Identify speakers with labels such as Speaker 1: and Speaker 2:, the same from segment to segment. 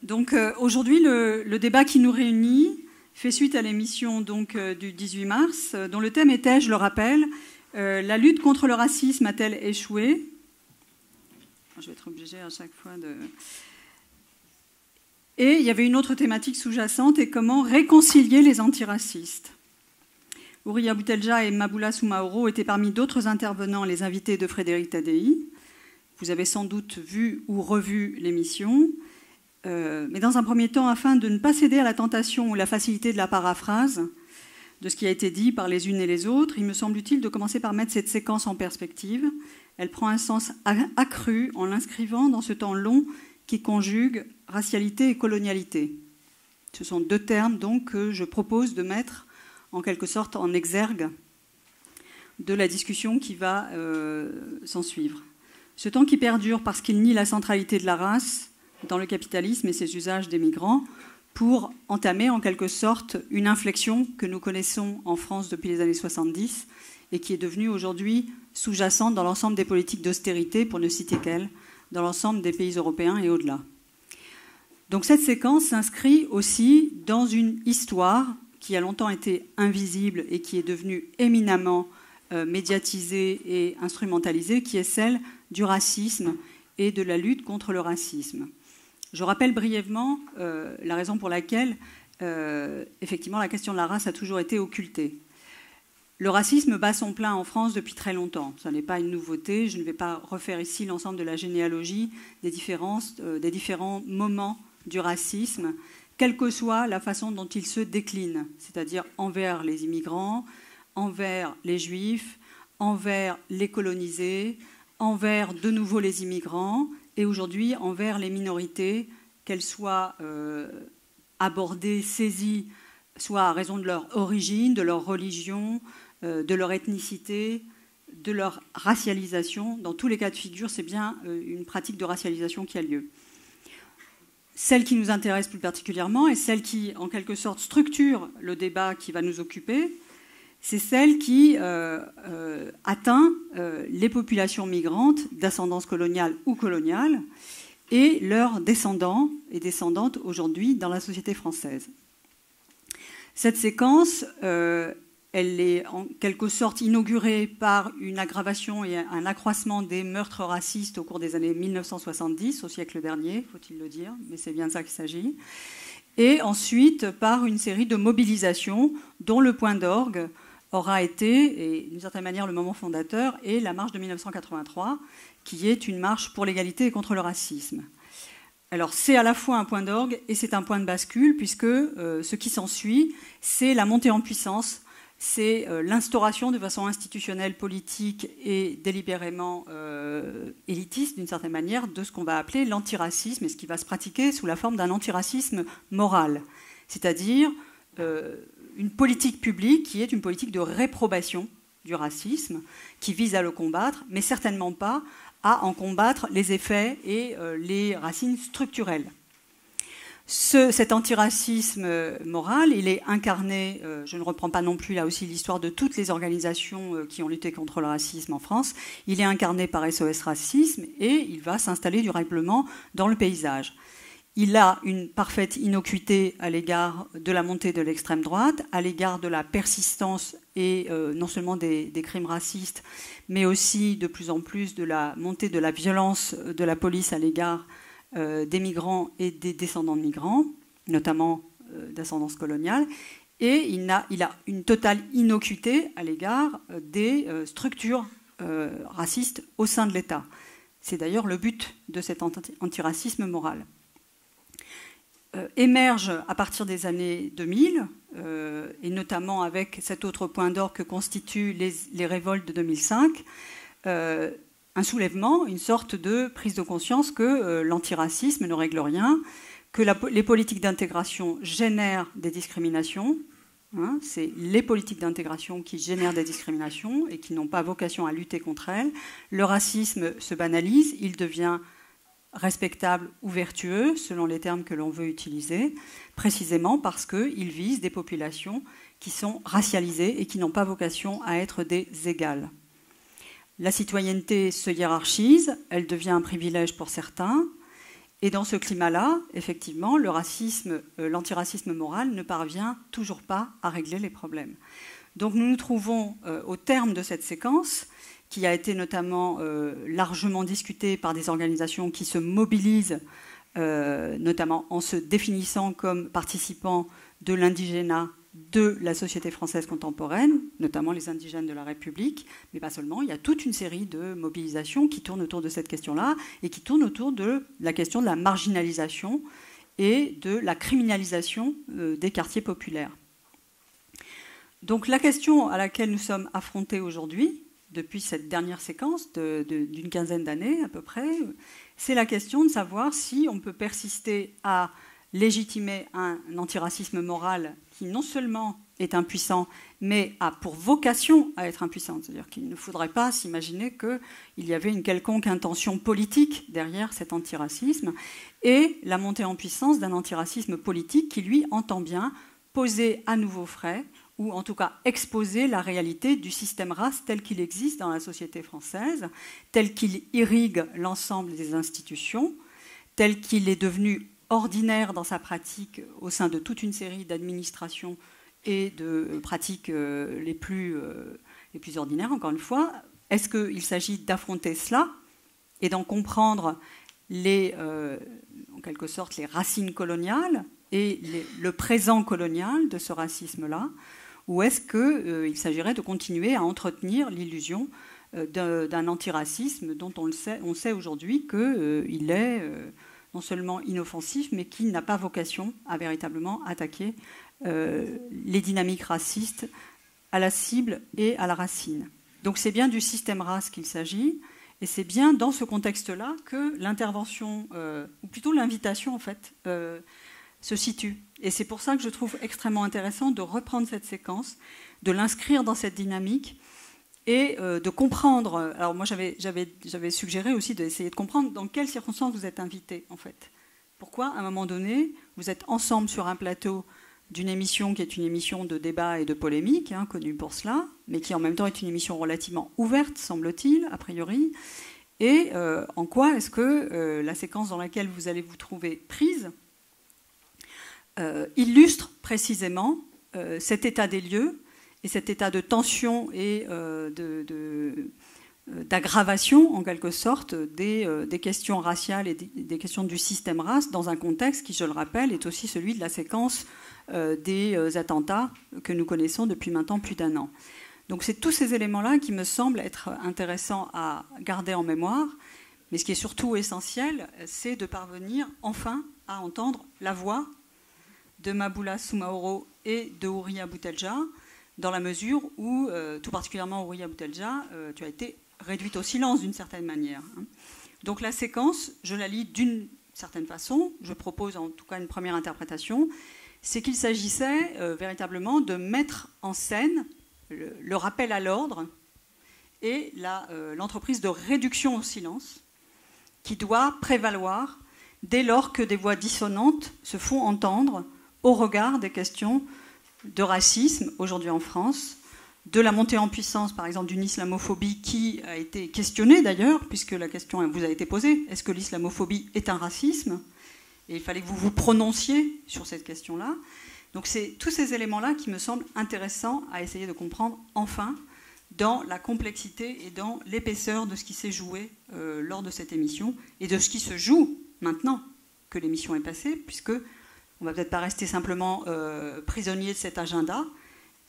Speaker 1: Donc aujourd'hui, le débat qui nous réunit fait suite à l'émission du 18 mars, dont le thème était, je le rappelle, la lutte contre le racisme a-t-elle échoué? Je vais être obligée à chaque fois de... Et il y avait une autre thématique sous-jacente, et comment réconcilier les antiracistes. Ouria Boutelja et Maboula Soumaoro étaient parmi d'autres intervenants les invités de Frédéric Tadei. Vous avez sans doute vu ou revu l'émission. Mais dans un premier temps, afin de ne pas céder à la tentation ou la facilité de la paraphrase de ce qui a été dit par les unes et les autres, il me semble utile de commencer par mettre cette séquence en perspective. Elle prend un sens accru en l'inscrivant dans ce temps long qui conjugue racialité et colonialité. Ce sont deux termes donc que je propose de mettre en quelque sorte en exergue de la discussion qui va s'en suivre. Ce temps qui perdure parce qu'il nie la centralité de la race dans le capitalisme et ses usages des migrants pour entamer en quelque sorte une inflexion que nous connaissons en France depuis les années 70 et qui est devenue aujourd'hui sous-jacente dans l'ensemble des politiques d'austérité, pour ne citer qu'elle, dans l'ensemble des pays européens et au-delà. Donc cette séquence s'inscrit aussi dans une histoire qui a longtemps été invisible et qui est devenue éminemment médiatisée et instrumentalisée, qui est celle du racisme et de la lutte contre le racisme. Je rappelle brièvement la raison pour laquelle, effectivement, la question de la race a toujours été occultée. Le racisme bat son plein en France depuis très longtemps. Ce n'est pas une nouveauté. Je ne vais pas refaire ici l'ensemble de la généalogie des différents moments du racisme, quelle que soit la façon dont il se décline, c'est-à-dire envers les immigrants, envers les juifs, envers les colonisés, envers de nouveau les immigrants, et aujourd'hui envers les minorités, qu'elles soient abordées, saisies, soit à raison de leur origine, de leur religion, de leur ethnicité, de leur racialisation. Dans tous les cas de figure, c'est bien une pratique de racialisation qui a lieu. Celle qui nous intéresse plus particulièrement et celle qui, en quelque sorte, structure le débat qui va nous occuper, c'est celle qui atteint les populations migrantes d'ascendance coloniale ou coloniale et leurs descendants et descendantes aujourd'hui dans la société française. Cette séquence, elle est en quelque sorte inaugurée par une aggravation et un accroissement des meurtres racistes au cours des années 1970, au siècle dernier, faut-il le dire, mais c'est bien de ça qu'il s'agit. Et ensuite par une série de mobilisations dont le point d'orgue aura été, et d'une certaine manière le moment fondateur, est la marche de 1983, qui est une marche pour l'égalité et contre le racisme. Alors c'est à la fois un point d'orgue et c'est un point de bascule, puisque ce qui s'ensuit, c'est la montée en puissance, c'est l'instauration de façon institutionnelle, politique et délibérément élitiste, d'une certaine manière, de ce qu'on va appeler l'antiracisme, et ce qui va se pratiquer sous la forme d'un antiracisme moral, c'est-à-dire une politique publique qui est une politique de réprobation du racisme, qui vise à le combattre, mais certainement pas à en combattre les effets et les racines structurelles. Cet antiracisme moral, il est incarné, je ne reprends pas non plus là aussi l'histoire de toutes les organisations qui ont lutté contre le racisme en France, il est incarné par SOS Racisme et il va s'installer durablement dans le paysage. Il a une parfaite innocuité à l'égard de la montée de l'extrême droite, à l'égard de la persistance et non seulement des crimes racistes, mais aussi de plus en plus de la montée de la violence de la police à l'égard des migrants et des descendants de migrants, notamment d'ascendance coloniale, et il a une totale innocuité à l'égard des structures racistes au sein de l'État. C'est d'ailleurs le but de cet antiracisme moral. Émerge à partir des années 2000, et notamment avec cet autre point d'orgue que constituent les révoltes de 2005, un soulèvement, une sorte de prise de conscience que l'antiracisme ne règle rien, que les politiques d'intégration génèrent des discriminations. C'est les politiques d'intégration qui génèrent des discriminations et qui n'ont pas vocation à lutter contre elles. Le racisme se banalise, il devient respectable ou vertueux, selon les termes que l'on veut utiliser, précisément parce qu'il vise des populations qui sont racialisées et qui n'ont pas vocation à être des égales. La citoyenneté se hiérarchise, elle devient un privilège pour certains, Et dans ce climat-là, effectivement, l'antiracisme moral ne parvient toujours pas à régler les problèmes. Donc nous nous trouvons au terme de cette séquence, qui a été notamment largement discutée par des organisations qui se mobilisent, notamment en se définissant comme participants de l'indigénat de la société française contemporaine, notamment les indigènes de la République, mais pas seulement. Il y a toute une série de mobilisations qui tournent autour de cette question-là et qui tournent autour de la question de la marginalisation et de la criminalisation des quartiers populaires. Donc la question à laquelle nous sommes affrontés aujourd'hui, depuis cette dernière séquence d'une quinzaine d'années à peu près, c'est la question de savoir si on peut persister à légitimer un antiracisme moral qui non seulement est impuissant, mais a pour vocation à être impuissant. C'est-à-dire qu'il ne faudrait pas s'imaginer qu'il y avait une quelconque intention politique derrière cet antiracisme, et la montée en puissance d'un antiracisme politique qui, lui, entend bien poser à nouveau frais, ou en tout cas exposer la réalité du système race tel qu'il existe dans la société française, tel qu'il irrigue l'ensemble des institutions, tel qu'il est devenu ordinaire dans sa pratique au sein de toute une série d'administrations et de pratiques les plus ordinaires, encore une fois. Est-ce qu'il s'agit d'affronter cela et d'en comprendre en quelque sorte les racines coloniales et le présent colonial de ce racisme-là, ou est-ce qu'il s'agirait de continuer à entretenir l'illusion d'un antiracisme dont on sait aujourd'hui qu'il est non seulement inoffensif, mais qui n'a pas vocation à véritablement attaquer les dynamiques racistes à la cible et à la racine. Donc c'est bien du système race qu'il s'agit, et c'est bien dans ce contexte-là que l'intervention, ou plutôt l'invitation en fait, se situe. Et c'est pour ça que je trouve extrêmement intéressant de reprendre cette séquence, de l'inscrire dans cette dynamique, et de comprendre. Alors moi j'avais suggéré aussi d'essayer de comprendre dans quelles circonstances vous êtes invité en fait. Pourquoi à un moment donné vous êtes ensemble sur un plateau d'une émission qui est une émission de débat et de polémique, connue pour cela, mais qui en même temps est une émission relativement ouverte, semble-t-il, a priori. Et en quoi est-ce que la séquence dans laquelle vous allez vous trouver prise illustre précisément cet état des lieux et cet état de tension et d'aggravation, en quelque sorte, des questions raciales et des questions du système race, dans un contexte qui, je le rappelle, est aussi celui de la séquence des attentats que nous connaissons depuis maintenant plus d'un an. Donc c'est tous ces éléments-là qui me semblent être intéressants à garder en mémoire, mais ce qui est surtout essentiel, c'est de parvenir enfin à entendre la voix de Maboula Soumaoro et de Houriya Boutelja, dans la mesure où, tout particulièrement Houriya Boutelja, tu as été réduite au silence d'une certaine manière. Donc la séquence, je la lis d'une certaine façon, je propose en tout cas une première interprétation, c'est qu'il s'agissait véritablement de mettre en scène le rappel à l'ordre et l'entreprise de réduction au silence qui doit prévaloir dès lors que des voix dissonantes se font entendre au regard des questions de racisme aujourd'hui en France, de la montée en puissance, par exemple, d'une islamophobie qui a été questionnée d'ailleurs, puisque la question vous a été posée, est-ce que l'islamophobie est un racisme? Et il fallait que vous vous prononciez sur cette question-là. Donc c'est tous ces éléments-là qui me semblent intéressants à essayer de comprendre enfin dans la complexité et dans l'épaisseur de ce qui s'est joué lors de cette émission et de ce qui se joue maintenant que l'émission est passée, puisque on ne va peut-être pas rester simplement prisonnier de cet agenda.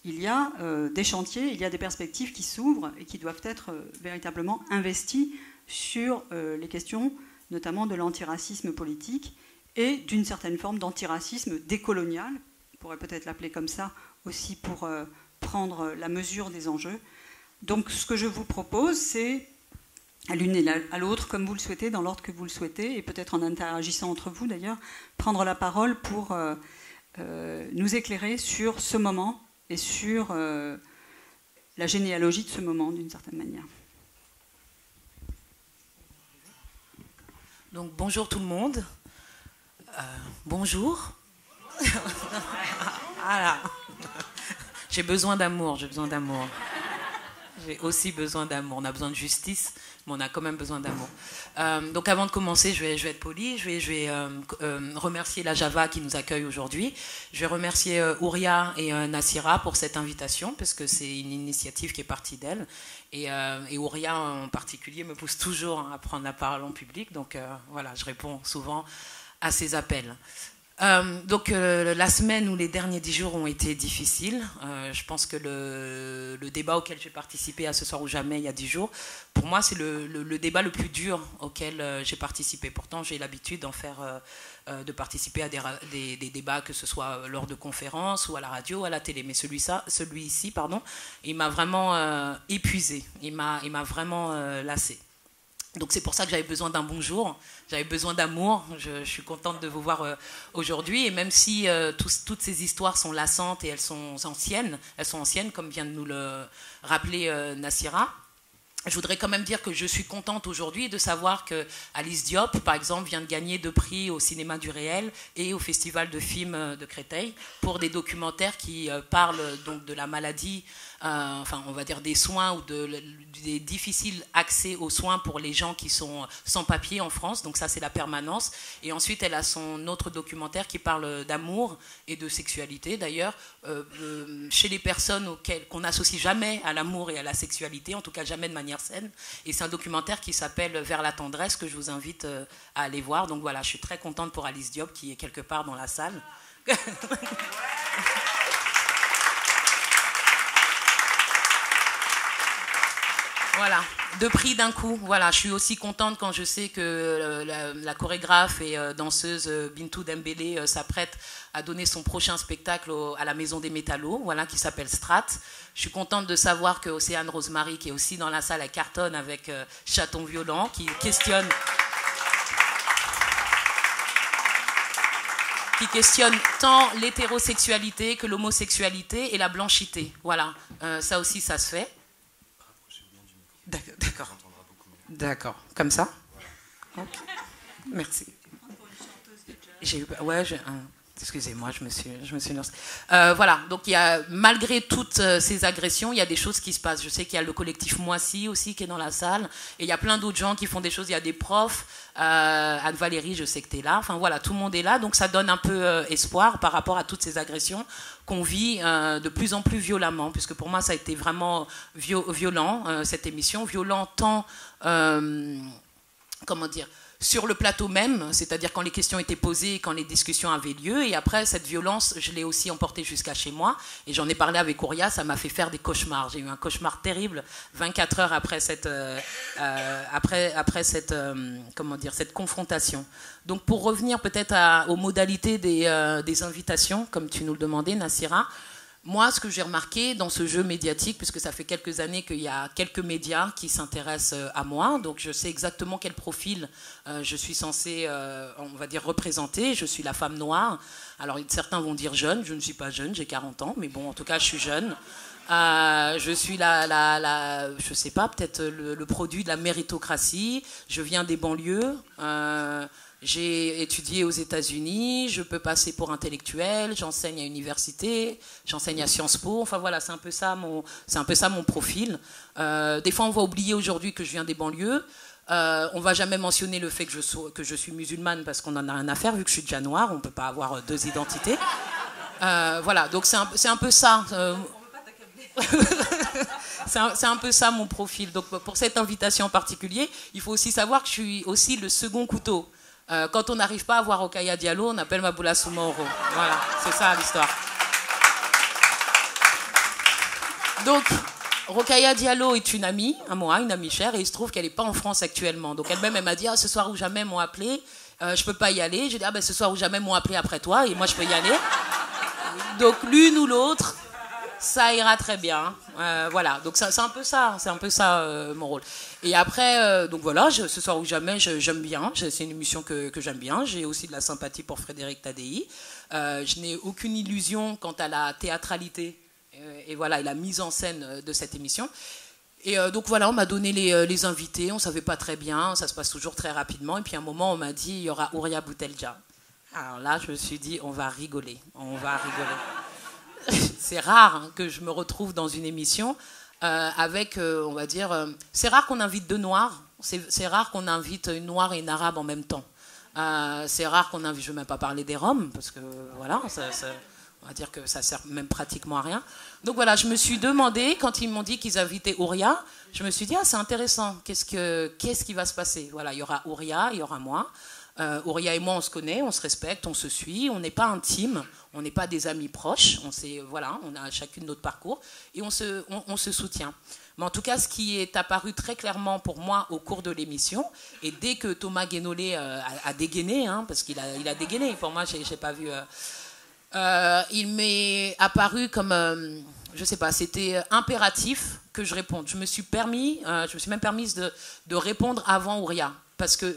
Speaker 1: Il y a des chantiers, il y a des perspectives qui s'ouvrent et qui doivent être véritablement investies sur les questions, notamment de l'antiracisme politique et d'une certaine forme d'antiracisme décolonial. On pourrait peut-être l'appeler comme ça aussi pour prendre la mesure des enjeux. Donc ce que je vous propose, c'est à l'une et à l'autre, comme vous le souhaitez, dans l'ordre que vous le souhaitez, et peut-être en interagissant entre vous d'ailleurs, prendre la parole pour nous éclairer sur ce moment et sur la généalogie de ce moment, d'une certaine manière.
Speaker 2: Donc bonjour tout le monde. Bonjour. Voilà. J'ai besoin d'amour, j'ai besoin d'amour. J'ai aussi besoin d'amour. On a besoin de justice, mais on a quand même besoin d'amour. Donc avant de commencer, je vais être polie. Je vais remercier la Java qui nous accueille aujourd'hui. Je vais remercier Ouria et Nassira pour cette invitation, parce que c'est une initiative qui est partie d'elle. Et Ouria en particulier me pousse toujours à prendre la parole en public. Donc voilà, je réponds souvent à ses appels. Donc la semaine ou les derniers 10 jours ont été difficiles. Je pense que le débat auquel j'ai participé à Ce soir ou jamais il y a 10 jours, pour moi c'est le débat le plus dur auquel j'ai participé. Pourtant j'ai l'habitude de participer à des débats, que ce soit lors de conférences ou à la radio ou à la télé. Mais celui-ci, il m'a vraiment épuisé, il m'a vraiment lassé. Donc c'est pour ça que j'avais besoin d'un bonjour, j'avais besoin d'amour. Je suis contente de vous voir aujourd'hui. Et même si toutes ces histoires sont lassantes et elles sont anciennes comme vient de nous le rappeler Nassira, je voudrais quand même dire que je suis contente aujourd'hui de savoir que Alice Diop, par exemple, vient de gagner 2 prix au Cinéma du Réel et au Festival de films de Créteil pour des documentaires qui parlent donc de la maladie, enfin on va dire des soins ou des difficiles accès aux soins pour les gens qui sont sans papier en France. Donc ça c'est la permanence. Et ensuite elle a son autre documentaire qui parle d'amour et de sexualité d'ailleurs, chez les personnes qu'on n'associe jamais à l'amour et à la sexualité, en tout cas jamais de manière saine. Et c'est un documentaire qui s'appelle Vers la tendresse, que je vous invite à aller voir. Donc voilà, je suis très contente pour Alice Diop qui est quelque part dans la salle. Voilà, 2 prix d'un coup. Voilà, je suis aussi contente quand je sais que la chorégraphe et danseuse Bintou Dembélé s'apprête à donner son prochain spectacle à la Maison des Métallos, voilà, qui s'appelle Strat. Je suis contente de savoir que Océane Rosemary, qui est aussi dans la salle, elle cartonne avec Chaton Violent, qui questionne tant l'hétérosexualité que l'homosexualité et la blanchité. Voilà, ça aussi, ça se fait. D'accord. D'accord. Comme ça. Okay. Merci. J'ai eu. Ouais. Excusez-moi, je me suis lancée. Voilà. Donc malgré toutes ces agressions, il y a des choses qui se passent. Je sais qu'il y a le collectif Moissy aussi qui est dans la salle, et il y a plein d'autres gens qui font des choses. Il y a des profs. Anne-Valérie, je sais que tu es là. Enfin voilà, tout le monde est là. Donc ça donne un peu espoir par rapport à toutes ces agressions qu'on vit de plus en plus violemment, puisque pour moi ça a été vraiment violent, cette émission, violent tant, comment dire, sur le plateau même, c'est-à-dire quand les questions étaient posées, quand les discussions avaient lieu, et après cette violence, je l'ai aussi emportée jusqu'à chez moi, et j'en ai parlé avec Ouria, ça m'a fait faire des cauchemars. J'ai eu un cauchemar terrible 24 heures après cette comment dire, cette confrontation. Donc pour revenir peut-être aux modalités des invitations, comme tu nous le demandais, Nassira, moi, ce que j'ai remarqué dans ce jeu médiatique, puisque ça fait quelques années qu'il y a quelques médias qui s'intéressent à moi, donc je sais exactement quel profil je suis censée, on va dire, représenter. Je suis la femme noire. Alors certains vont dire jeune, je ne suis pas jeune, j'ai 40 ans, mais bon, en tout cas, je suis jeune. Je suis je sais pas, peut-être le produit de la méritocratie. Je viens des banlieues. J'ai étudié aux États-Unis, je peux passer pour intellectuel, j'enseigne à l'université, j'enseigne à Sciences Po. Enfin voilà, c'est un peu ça mon profil. Des fois, on va oublier aujourd'hui que je viens des banlieues. On va jamais mentionner le fait que je suis musulmane parce qu'on en a rien à faire vu que je suis déjà noire. On peut pas avoir 2 identités. Voilà, donc c'est un peu ça. C'est un peu ça mon profil. Donc pour cette invitation en particulier, il faut aussi savoir que je suis aussi le second couteau. Quand on n'arrive pas à voir Rokhaya Diallo, on appelle Maboula Soumaoro. Voilà, c'est ça l'histoire. Donc, Rokhaya Diallo est une amie à moi, une amie chère, et il se trouve qu'elle n'est pas en France actuellement. Donc elle-même, elle m'a dit, ce soir ou jamais m'ont appelé, je peux pas y aller. J'ai dit, ce soir ou jamais m'ont appelé après toi, et moi je peux y aller. Donc l'une ou l'autre, ça ira très bien. Voilà, donc c'est un peu ça mon rôle. Et après, donc voilà, Ce soir ou jamais, j'aime bien. C'est une émission que j'aime bien. J'ai aussi de la sympathie pour Frédéric Tadei. Je n'ai aucune illusion quant à la théâtralité et voilà, et la mise en scène de cette émission. Et donc voilà, on m'a donné les invités. On savait pas très bien, ça se passe toujours très rapidement. Et puis à un moment, on m'a dit, il y aura Ouria Boutelja. Alors là, je me suis dit, on va rigoler. C'est rare que je me retrouve dans une émission avec, on va dire, c'est rare qu'on invite 2 noirs c'est rare qu'on invite une noire et une arabe en même temps. C'est rare qu'on invite, je ne vais même pas parler des Roms, parce que voilà, on va dire que ça sert même pratiquement à rien. Donc voilà, je me suis demandé, quand ils m'ont dit qu'ils invitaient Ouria, je me suis dit, ah, c'est intéressant, qu'est-ce qui va se passer? Voilà, il y aura Ouria, il y aura moi. Ouria et moi, on se connaît, on se respecte, on se suit, on n'est pas intimes, on n'est pas des amis proches, voilà, on a chacune notre parcours et on se soutient. Mais en tout cas, ce qui est apparu très clairement pour moi au cours de l'émission, et dès que Thomas Guénolé a dégainé, hein, parce qu'il a dégainé, pour moi, j'ai pas vu... il m'est apparu comme, je sais pas, c'était impératif que je réponde. Je me suis même permise de répondre avant Ouria, parce que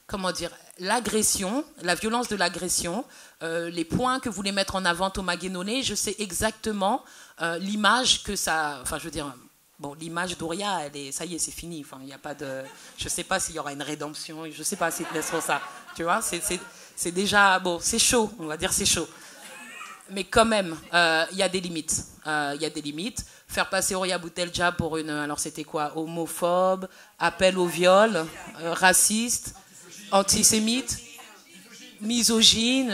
Speaker 2: comment dire, l'agression, la violence de l'agression, les points que voulait mettre en avant Thomas Guénolé, je sais exactement l'image que ça... Enfin, je veux dire, bon, l'image d'Ouria, ça y est, c'est fini. Enfin, il n'y a pas de... Je ne sais pas s'il y aura une rédemption, je ne sais pas s'ils te laisseront ça. Tu vois, c'est déjà... Bon, c'est chaud, on va dire c'est chaud. Mais quand même, il y a des limites. Il y a des limites. Faire passer Ouria Boutelja pour une... Alors, c'était quoi? Homophobe, appel au viol, raciste... antisémite, misogyne,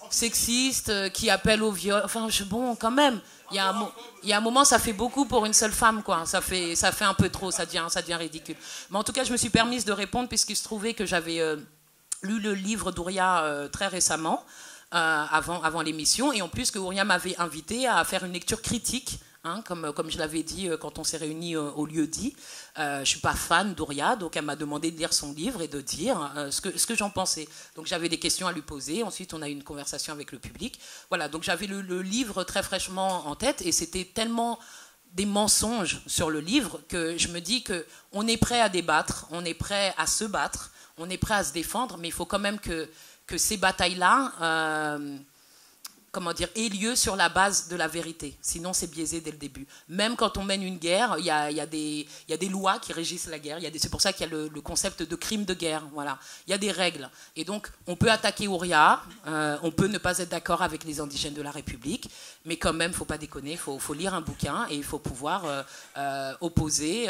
Speaker 2: sexiste, qui appelle au viol. Enfin, bon, quand même, il y a un moment, ça fait beaucoup pour une seule femme, quoi. Ça fait un peu trop, ça devient ridicule. Mais en tout cas, je me suis permise de répondre puisqu'il se trouvait que j'avais lu le livre d'Ouria très récemment, avant l'émission, et en plus que Ouria m'avait invité à faire une lecture critique. Hein, comme je l'avais dit quand on s'est réunis au lieu-dit. Je ne suis pas fan d'Ouria, donc elle m'a demandé de lire son livre et de dire ce que j'en pensais. Donc j'avais des questions à lui poser, ensuite on a eu une conversation avec le public. Voilà, donc j'avais le livre très fraîchement en tête et c'était tellement des mensonges sur le livre que je me dis qu'on est prêt à débattre, on est prêt à se battre, on est prêt à se défendre, mais il faut quand même que ces batailles-là... comment dire, aient lieu sur la base de la vérité. Sinon, c'est biaisé dès le début. Même quand on mène une guerre, il y a des lois qui régissent la guerre. C'est pour ça qu'il y a le concept de crime de guerre. Voilà. Il y a des règles. Et donc, on peut attaquer Ouria, on peut ne pas être d'accord avec les indigènes de la République, mais quand même, il ne faut pas déconner, il faut lire un bouquin et il faut pouvoir opposer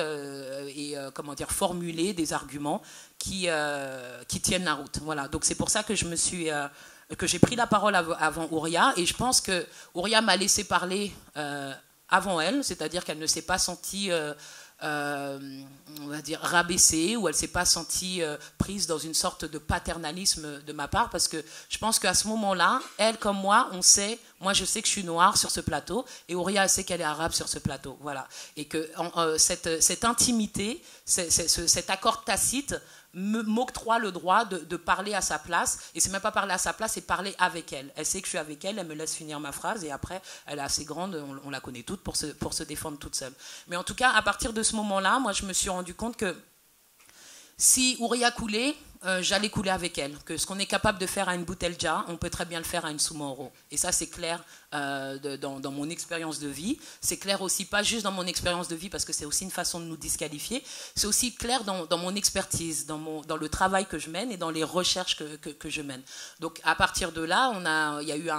Speaker 2: et comment dire, formuler des arguments qui tiennent la route. Voilà. Donc, c'est pour ça que j'ai pris la parole avant Ouria, et je pense que Ouria m'a laissé parler avant elle, c'est-à-dire qu'elle ne s'est pas sentie, on va dire, rabaissée, ou elle ne s'est pas sentie prise dans une sorte de paternalisme de ma part, parce que je pense qu'à ce moment-là, elle comme moi, moi je sais que je suis noire sur ce plateau, et Ouria elle sait qu'elle est arabe sur ce plateau, voilà. Et que cette intimité, cet accord tacite, m'octroie le droit de parler à sa place, et c'est même pas parler à sa place, c'est parler avec elle. Elle sait que je suis avec elle, elle me laisse finir ma phrase, et après, elle est assez grande, on la connaît toute pour se défendre toute seule. Mais en tout cas, à partir de ce moment-là, moi je me suis rendu compte que si Ouria coulait, j'allais couler avec elle. Que ce qu'on est capable de faire à une Boutelja, on peut très bien le faire à une Soumahoro. Et ça, c'est clair dans mon expérience de vie. C'est clair aussi, pas juste dans mon expérience de vie, parce que c'est aussi une façon de nous disqualifier. C'est aussi clair dans mon expertise, dans le travail que je mène et dans les recherches que je mène. Donc, à partir de là, il y a eu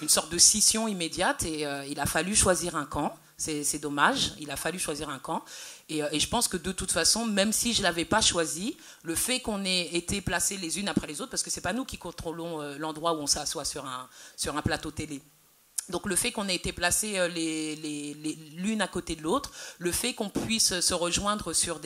Speaker 2: une sorte de scission immédiate et il a fallu choisir un camp. C'est dommage, il a fallu choisir un camp. Et je pense que de toute façon, même si je ne l'avais pas choisi, le fait qu'on ait été placés les unes après les autres, parce que ce n'est pas nous qui contrôlons l'endroit où on s'assoit sur un plateau télé. Donc le fait qu'on ait été placés l'une à côté de l'autre, le fait qu'on puisse se rejoindre sur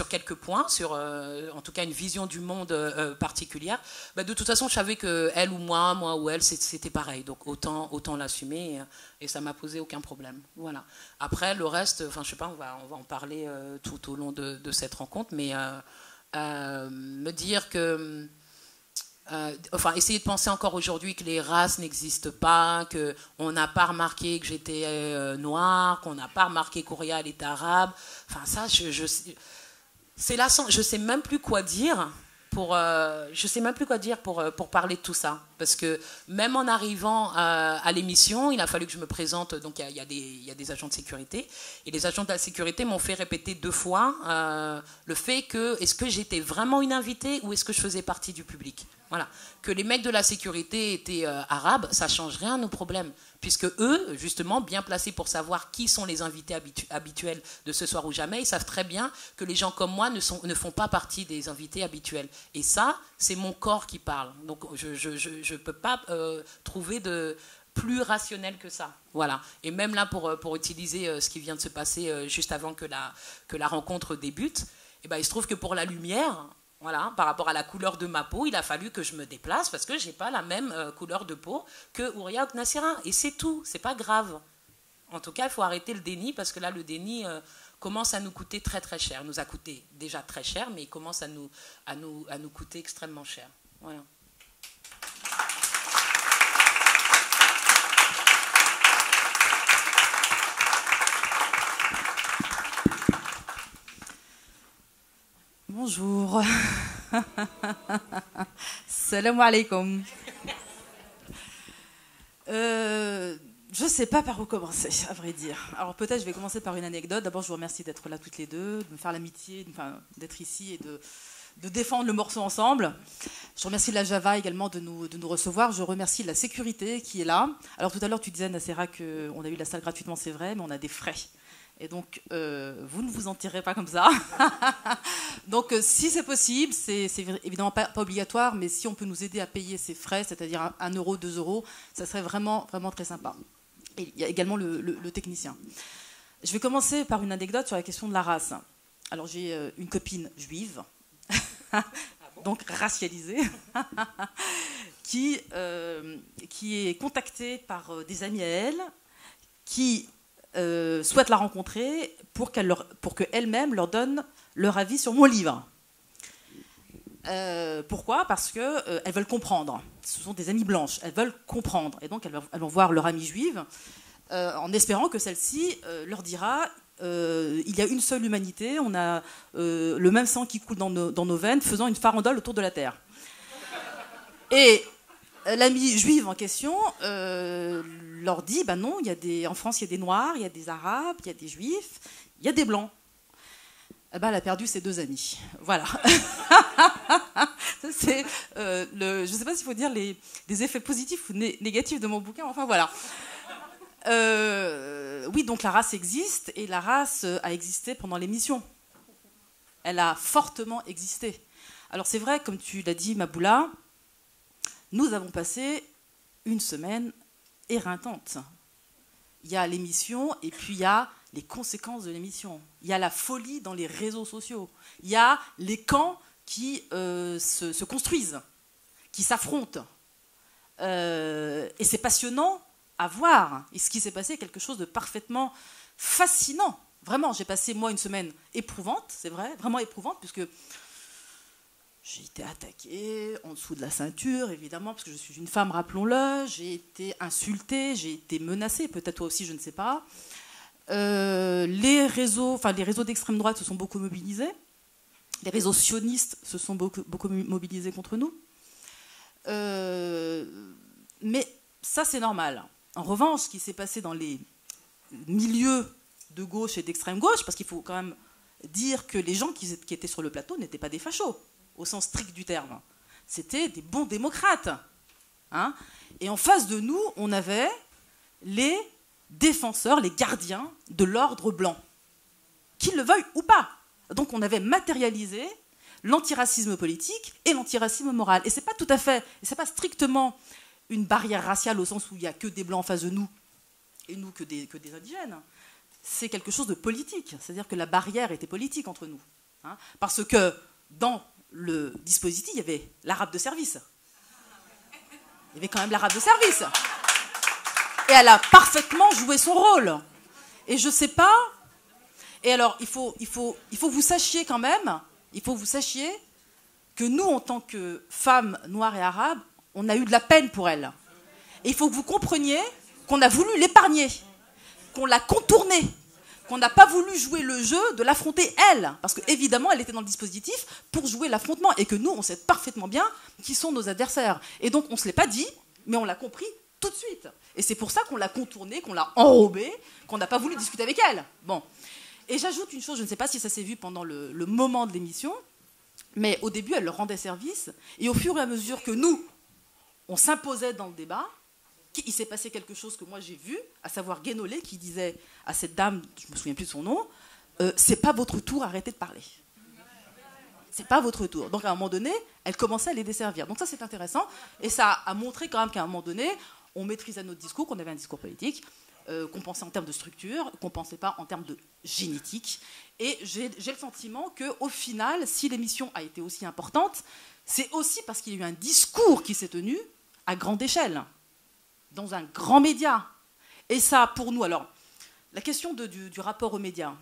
Speaker 2: quelques points, sur en tout cas une vision du monde particulière, bah de toute façon je savais que elle ou moi ou elle, c'était pareil. Donc autant l'assumer et ça m'a posé aucun problème. Voilà. Après le reste, enfin je sais pas, on va en parler tout au long de cette rencontre, mais me dire que essayer de penser encore aujourd'hui que les races n'existent pas, qu'on n'a pas remarqué que j'étais noire, qu'on n'a pas remarqué qu'Ouria elle était arabe. Enfin, ça, c'est lassant. Je ne sais même plus quoi dire pour parler de tout ça. Parce que même en arrivant à l'émission, il a fallu que je me présente. Donc il y a des agents de sécurité. Et les agents de la sécurité m'ont fait répéter 2 fois le fait que est-ce que j'étais vraiment une invitée ou est-ce que je faisais partie du public. Voilà. Que les mecs de la sécurité étaient arabes, ça ne change rien à nos problèmes. puisque eux, justement, bien placés pour savoir qui sont les invités habituels de Ce Soir ou Jamais, ils savent très bien que les gens comme moi ne font pas partie des invités habituels. Et ça, c'est mon corps qui parle. Donc je ne peux pas trouver de plus rationnel que ça. Voilà. Et même là, pour utiliser ce qui vient de se passer juste avant que la rencontre débute, eh ben, il se trouve que pour la lumière, voilà, par rapport à la couleur de ma peau, il a fallu que je me déplace parce que je n'ai pas la même couleur de peau que Houria ou Nassira. Et c'est tout, c'est pas grave. En tout cas, il faut arrêter le déni parce que là, le déni commence à nous coûter très très cher. Il nous a coûté déjà très cher, mais il commence à nous coûter extrêmement cher. Voilà.
Speaker 3: Bonjour. Salam alaikum. Je ne sais pas par où commencer, à vrai dire. Alors peut-être je vais commencer par une anecdote. D'abord, je vous remercie d'être là toutes les deux, de me faire l'amitié, d'être ici et de défendre le morceau ensemble. Je remercie la Java également de nous recevoir. Je remercie la sécurité qui est là. Alors tout à l'heure, tu disais, Nassira, qu'on a eu la salle gratuitement, c'est vrai, mais on a des frais. Et donc, vous ne vous en tirez pas comme ça. Donc, si c'est possible, c'est évidemment pas obligatoire, mais si on peut nous aider à payer ces frais, c'est-à-dire 1 euro, 2 euros, ça serait vraiment, vraiment très sympa. Et il y a également le technicien. Je vais commencer par une anecdote sur la question de la race. Alors, j'ai une copine juive, donc racialisée, qui est contactée par des amis à elle, qui souhaitent la rencontrer pour qu'elle-même leur donne leur avis sur mon livre. Pourquoi ? Parce qu'elles veulent comprendre. Ce sont des amies blanches, elles veulent comprendre. Et donc elles vont voir leur amie juive en espérant que celle-ci leur dira il y a une seule humanité, on a le même sang qui coule dans nos veines, faisant une farandole autour de la terre. Et l'amie juive en question leur dit ben non, en France il y a des noirs, il y a des arabes, il y a des juifs, il y a des blancs. Eh ben, elle a perdu ses 2 amis. Voilà. C'est je ne sais pas s'il faut dire des effets positifs ou négatifs de mon bouquin, enfin voilà. Oui, donc la race existe et la race a existé pendant l'émission. Elle a fortement existé. Alors c'est vrai, comme tu l'as dit, Maboula, nous avons passé une semaine éreintante. Il y a l'émission et puis il y a les conséquences de l'émission. Il y a la folie dans les réseaux sociaux. Il y a les camps qui se construisent, qui s'affrontent. Et c'est passionnant à voir. Et ce qui s'est passé est quelque chose de parfaitement fascinant. Vraiment, j'ai passé, moi, une semaine éprouvante, c'est vrai, vraiment éprouvante, puisque j'ai été attaquée en dessous de la ceinture, évidemment, parce que je suis une femme, rappelons-le. J'ai été insultée, j'ai été menacée, peut-être toi aussi, je ne sais pas. Les réseaux d'extrême droite se sont beaucoup mobilisés. Les réseaux sionistes se sont beaucoup mobilisés contre nous. Mais ça, c'est normal. En revanche, ce qui s'est passé dans les milieux de gauche et d'extrême gauche, parce qu'il faut quand même dire que les gens qui étaient sur le plateau n'étaient pas des fachos, au sens strict du terme. C'était des bons démocrates. Hein ? Et en face de nous, on avait les défenseurs, les gardiens de l'ordre blanc, qu'ils le veuillent ou pas. Donc on avait matérialisé l'antiracisme politique et l'antiracisme moral. Et c'est pas tout à fait, et c'est pas strictement une barrière raciale au sens où il n'y a que des blancs en face de nous et nous que des indigènes. C'est quelque chose de politique, c'est-à-dire que la barrière était politique entre nous. Hein, parce que dans le dispositif, il y avait l'arabe de service. Il y avait quand même l'arabe de service. Et elle a parfaitement joué son rôle. Et je ne sais pas... Et alors, il faut que vous sachiez quand même, il faut que vous sachiez que nous, en tant que femmes noires et arabes, on a eu de la peine pour elle. Et il faut que vous compreniez qu'on a voulu l'épargner, qu'on l'a contournée, qu'on n'a pas voulu jouer le jeu de l'affronter elle. Parce qu'évidemment, elle était dans le dispositif pour jouer l'affrontement. Et que nous, on sait parfaitement bien qui sont nos adversaires. Et donc, on ne se l'est pas dit, mais on l'a compris tout de suite. Et c'est pour ça qu'on l'a contournée, qu'on l'a enrobée, qu'on n'a pas voulu discuter avec elle. Bon. Et j'ajoute une chose, je ne sais pas si ça s'est vu pendant le moment de l'émission, mais au début, elle leur rendait service. Et au fur et à mesure que nous, on s'imposait dans le débat, il s'est passé quelque chose que moi j'ai vu, à savoir Guénolé qui disait à cette dame, je ne me souviens plus de son nom, c'est pas votre tour, arrêtez de parler. C'est pas votre tour. Donc à un moment donné, elle commençait à les desservir. Donc ça c'est intéressant, et ça a montré quand même qu'à un moment donné, on maîtrisait notre discours, qu'on avait un discours politique, qu'on pensait en termes de structure, qu'on ne pensait pas en termes de génétique. Et j'ai le sentiment qu'au final, si l'émission a été aussi importante, c'est aussi parce qu'il y a eu un discours qui s'est tenu à grande échelle, dans un grand média. Et ça, pour nous, alors, la question du rapport aux médias,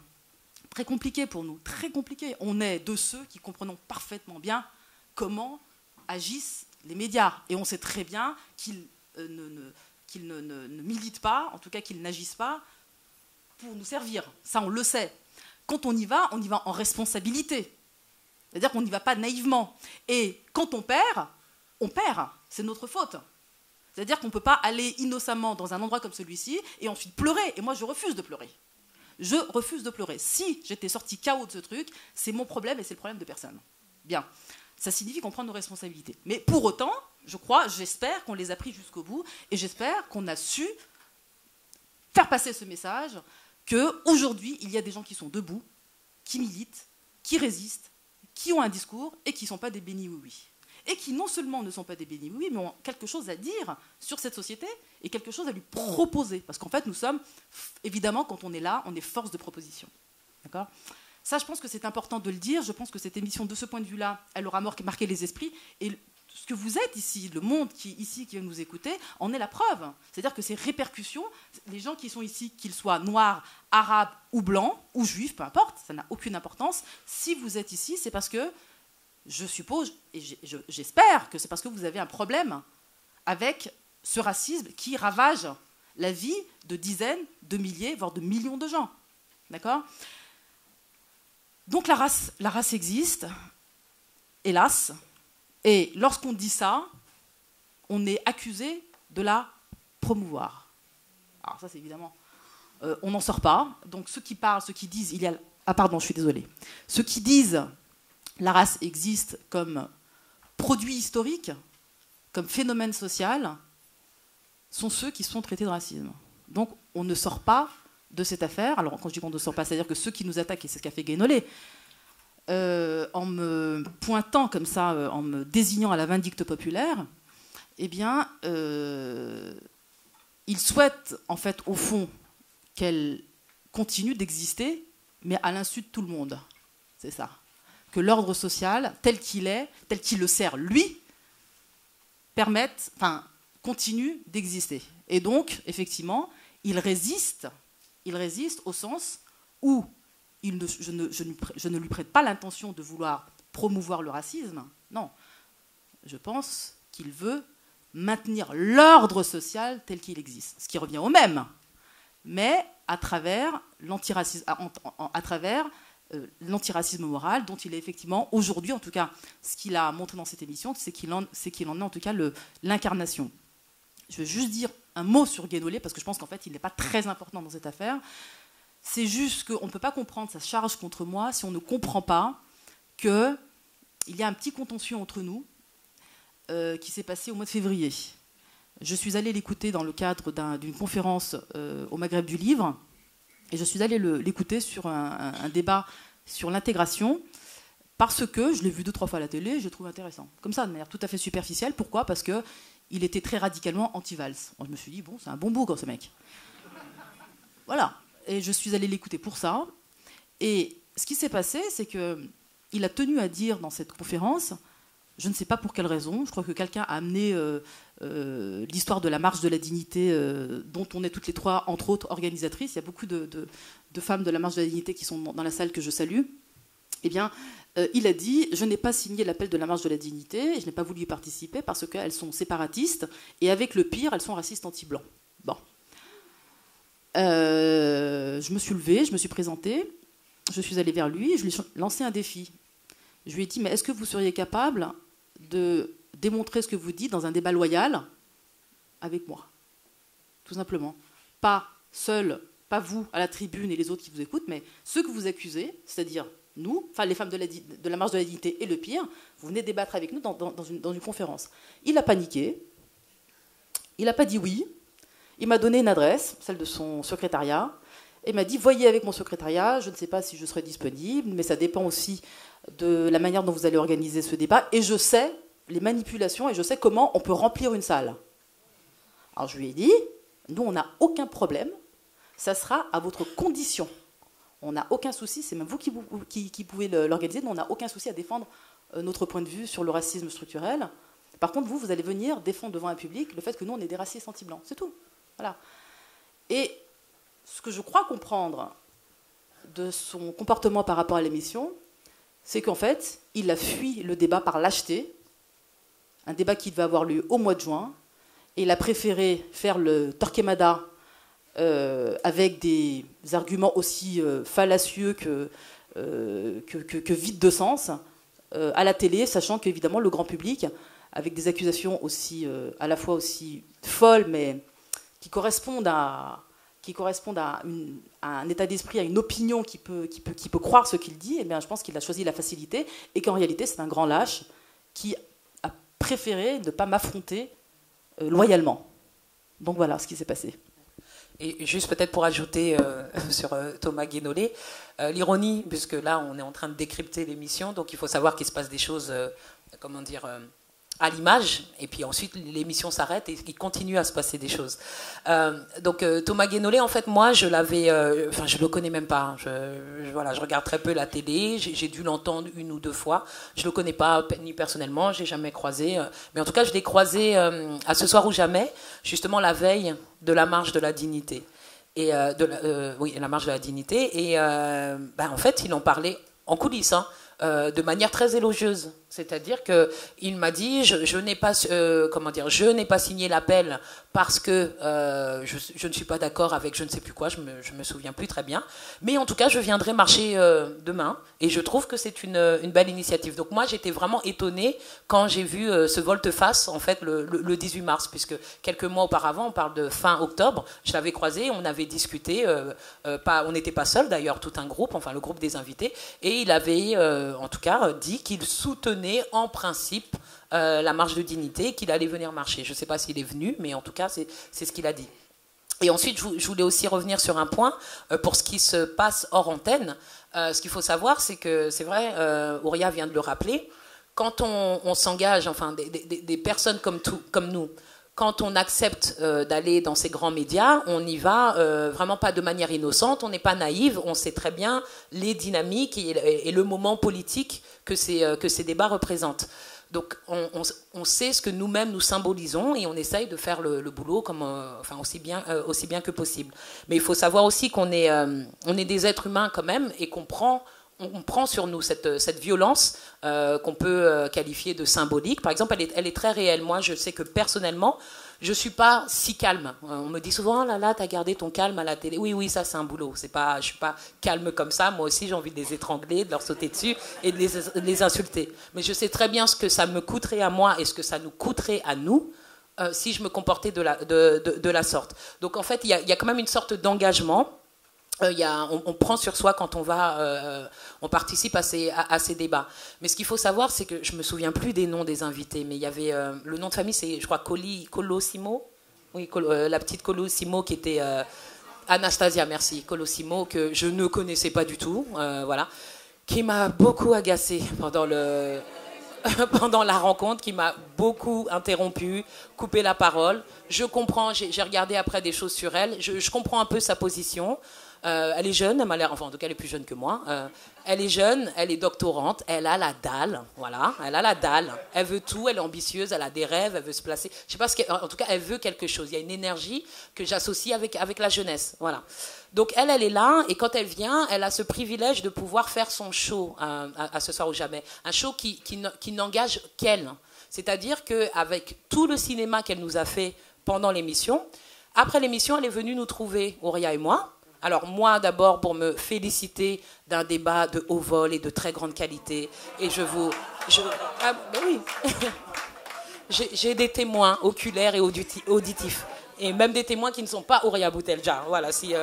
Speaker 3: très compliqué pour nous, très compliqué. On est de ceux qui comprenons parfaitement bien comment agissent les médias. Et on sait très bien qu'ils ne militent pas, en tout cas qu'ils n'agissent pas pour nous servir. Ça, on le sait. Quand on y va en responsabilité. C'est-à-dire qu'on n'y va pas naïvement. Et quand on perd, c'est notre faute. C'est-à-dire qu'on ne peut pas aller innocemment dans un endroit comme celui-ci et ensuite pleurer. Et moi, je refuse de pleurer. Je refuse de pleurer. Si j'étais sorti KO de ce truc, c'est mon problème et c'est le problème de personne. Bien. Ça signifie qu'on prend nos responsabilités. Mais pour autant, j'espère qu'on les a pris jusqu'au bout et j'espère qu'on a su faire passer ce message qu'aujourd'hui, il y a des gens qui sont debout, qui militent, qui résistent, qui ont un discours et qui ne sont pas des bénis-oui-oui. Et qui non seulement ne sont pas des bénis-oui, mais ont quelque chose à dire sur cette société et quelque chose à lui proposer. Parce qu'en fait, nous sommes, évidemment, quand on est là, on est force de proposition. D'accord ? Ça, je pense que c'est important de le dire. Je pense que cette émission, de ce point de vue-là, elle aura marqué les esprits. Et ce que vous êtes ici, le monde qui vient nous écouter, en est la preuve. C'est-à-dire que ces répercussions, les gens qui sont ici, qu'ils soient noirs, arabes ou blancs, ou juifs, peu importe, ça n'a aucune importance. Si vous êtes ici, c'est parce que, je suppose, et j'espère que c'est parce que vous avez un problème avec ce racisme qui ravage la vie de dizaines, de milliers, voire de millions de gens. D'accord ? Donc la race existe, hélas, et lorsqu'on dit ça, on est accusé de la promouvoir. Alors ça, c'est évidemment... on n'en sort pas. Donc ceux qui parlent, ceux qui disent... Ah pardon, je suis désolée. Ceux qui disent la race existe comme produit historique, comme phénomène social, sont ceux qui sont traités de racisme. Donc on ne sort pas de cette affaire. Alors quand je dis qu'on ne sort pas, c'est-à-dire que ceux qui nous attaquent, et c'est ce qu'a fait Guénolé, en me pointant comme ça, en me désignant à la vindicte populaire, eh bien, ils souhaitent, en fait, au fond, qu'elle continue d'exister, mais à l'insu de tout le monde. C'est ça. Que l'ordre social, tel qu'il est, tel qu'il le sert lui, continue d'exister. Et donc, effectivement, il résiste au sens où je ne lui prête pas l'intention de vouloir promouvoir le racisme. Non. Je pense qu'il veut maintenir l'ordre social tel qu'il existe. Ce qui revient au même. Mais à travers l'antiracisme, l'antiracisme moral, dont il est effectivement, aujourd'hui, en tout cas, ce qu'il a montré dans cette émission, c'est qu'il en est en tout cas l'incarnation. Je veux juste dire un mot sur Guénolé, parce que je pense qu'en fait, il n'est pas très important dans cette affaire. C'est juste qu'on ne peut pas comprendre sa charge contre moi si on ne comprend pas qu'il y a un petit contentieux entre nous qui s'est passé au mois de février. Je suis allée l'écouter dans le cadre d'une conférence au Maghreb du Livre, et je suis allée l'écouter sur un débat sur l'intégration, parce que je l'ai vu 2-3 fois à la télé, et je le trouve intéressant. Comme ça, de manière tout à fait superficielle. Pourquoi ? Parce qu'il était très radicalement anti-valse. Je me suis dit, bon, c'est un bon bougre, ce mec. Voilà. Et je suis allée l'écouter pour ça. Et ce qui s'est passé, c'est qu'il a tenu à dire dans cette conférence, je ne sais pas pour quelle raison, je crois que quelqu'un a amené l'histoire de la marche de la dignité, dont on est toutes les trois, entre autres, organisatrices. Il y a beaucoup de femmes de la marche de la dignité qui sont dans la salle que je salue. Eh bien, il a dit « Je n'ai pas signé l'appel de la marche de la dignité, et je n'ai pas voulu y participer parce qu'elles sont séparatistes, et avec le pire, elles sont racistes anti-blancs. » Bon. Je me suis levée, je me suis présentée, je suis allée vers lui, et je lui ai lancé un défi. Je lui ai dit « Mais est-ce que vous seriez capable de démontrer ce que vous dites dans un débat loyal avec moi ?» Tout simplement. Pas seul, pas vous à la tribune et les autres qui vous écoutent, mais ceux que vous accusez, c'est-à-dire nous, enfin les femmes de la marche de la dignité et le pire, vous venez débattre avec nous dans une conférence. Il a paniqué, il n'a pas dit oui, Il m'a donné une adresse, celle de son secrétariat, et m'a dit, voyez avec mon secrétariat, je ne sais pas si je serai disponible, mais ça dépend aussi de la manière dont vous allez organiser ce débat, et je sais les manipulations, et je sais comment on peut remplir une salle. Alors je lui ai dit, nous on n'a aucun problème, ça sera à votre condition. On n'a aucun souci, c'est même vous qui pouvez l'organiser, nous on n'a aucun souci à défendre notre point de vue sur le racisme structurel. Par contre, vous allez venir défendre devant un public le fait que nous on est des racistes anti-blancs, c'est tout. Voilà. Et ce que je crois comprendre de son comportement par rapport à l'émission, c'est qu'en fait, il a fui le débat par lâcheté, un débat qui devait avoir lieu au mois de juin, et il a préféré faire le Torquemada avec des arguments aussi fallacieux que vides de sens à la télé, sachant qu'évidemment le grand public, avec des accusations aussi, à la fois aussi folles, mais qui correspondent à un état d'esprit, à une opinion qui peut croire ce qu'il dit, eh bien, je pense qu'il a choisi la facilité et qu'en réalité, c'est un grand lâche qui a préféré ne pas m'affronter loyalement. Donc voilà ce qui s'est passé.
Speaker 2: Et juste peut-être pour ajouter sur Thomas Guénolé, l'ironie, puisque là, on est en train de décrypter l'émission, donc il faut savoir qu'il se passe des choses, à l'image, et puis ensuite l'émission s'arrête et il continue à se passer des choses. Donc Thomas Guénolé, en fait, moi, je le connais même pas. Je regarde très peu la télé. J'ai dû l'entendre une ou deux fois. Je le connais pas ni personnellement, j'ai jamais croisé. Mais en tout cas, je l'ai croisé à Ce soir ou jamais, justement la veille de la marche de la dignité. Et la marche de la dignité. Et en fait, il en parlait en coulisses, de manière très élogieuse. C'est-à-dire qu'il m'a dit, je n'ai pas signé l'appel parce que je ne suis pas d'accord avec je ne sais plus quoi, je me souviens plus très bien. Mais en tout cas, je viendrai marcher demain. Et je trouve que c'est une belle initiative. Donc moi, j'étais vraiment étonnée quand j'ai vu ce volte-face, en fait, le 18 mars, puisque quelques mois auparavant, on parle de fin octobre, je l'avais croisé, on avait discuté, on n'était pas seuls d'ailleurs, tout un groupe, enfin le groupe des invités, et il avait en tout cas dit qu'il soutenait en principe la marche de dignité, qu'il allait venir marcher. Je ne sais pas s'il est venu, mais en tout cas, c'est ce qu'il a dit. Et ensuite, je voulais aussi revenir sur un point pour ce qui se passe hors antenne. Ce qu'il faut savoir, c'est que, c'est vrai, Ouria vient de le rappeler, quand on s'engage, enfin, des personnes comme nous, quand on accepte d'aller dans ces grands médias, on n'y va vraiment pas de manière innocente, on n'est pas naïve, on sait très bien les dynamiques et le moment politique que ces débats représentent. Donc on sait ce que nous-mêmes nous symbolisons et on essaye de faire le boulot aussi bien que possible. Mais il faut savoir aussi qu'on est des êtres humains quand même et qu'on prend sur nous cette violence qu'on peut qualifier de symbolique. Par exemple, elle est très réelle. Moi, je sais que personnellement, je ne suis pas si calme. On me dit souvent, oh là là, tu as gardé ton calme à la télé. Oui, ça c'est un boulot. Je ne suis pas calme comme ça. Moi aussi, j'ai envie de les étrangler, de leur sauter dessus et de les insulter. Mais je sais très bien ce que ça me coûterait à moi et ce que ça nous coûterait à nous si je me comportais de la sorte. Donc en fait, il y a quand même une sorte d'engagement. On prend sur soi quand on participe à ces débats. Mais ce qu'il faut savoir, c'est que je me souviens plus des noms des invités, mais il y avait le nom de famille, c'est je crois Colosimo, oui, la petite Colosimo qui était Anastasia, merci, Colosimo, que je ne connaissais pas du tout, voilà, qui m'a beaucoup agacée pendant la rencontre, qui m'a beaucoup interrompu, coupé la parole. Je comprends, j'ai regardé après des choses sur elle, je comprends un peu sa position. Elle est jeune, elle m'a l'air, enfin en tout cas elle est plus jeune que moi. Elle est jeune, elle est doctorante, elle a la dalle, voilà, elle a la dalle. Elle veut tout, elle est ambitieuse, elle a des rêves, elle veut se placer. Je sais pas en tout cas elle veut quelque chose. Il y a une énergie que j'associe avec la jeunesse, voilà. Donc elle est là et quand elle vient, elle a ce privilège de pouvoir faire son show à Ce soir ou jamais, un show qui n'engage qu'elle. C'est-à-dire qu'avec tout le cinéma qu'elle nous a fait pendant l'émission, après l'émission, elle est venue nous trouver, Ouria et moi. Alors moi d'abord pour me féliciter d'un débat de haut vol et de très grande qualité. Et oui. J'ai des témoins oculaires et auditifs. Et même des témoins qui ne sont pas Ouria Boutelja. Voilà, si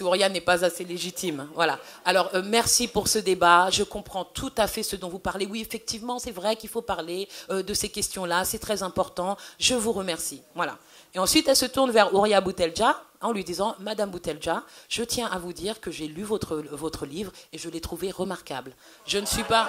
Speaker 2: Ouria n'est pas assez légitime. Voilà. Alors, merci pour ce débat. Je comprends tout à fait ce dont vous parlez. Oui, effectivement, c'est vrai qu'il faut parler de ces questions-là. C'est très important. Je vous remercie. Voilà. Et ensuite, elle se tourne vers Ouria Boutelja en lui disant « Madame Boutelja, je tiens à vous dire que j'ai lu votre livre et je l'ai trouvé remarquable. Je ne suis pas...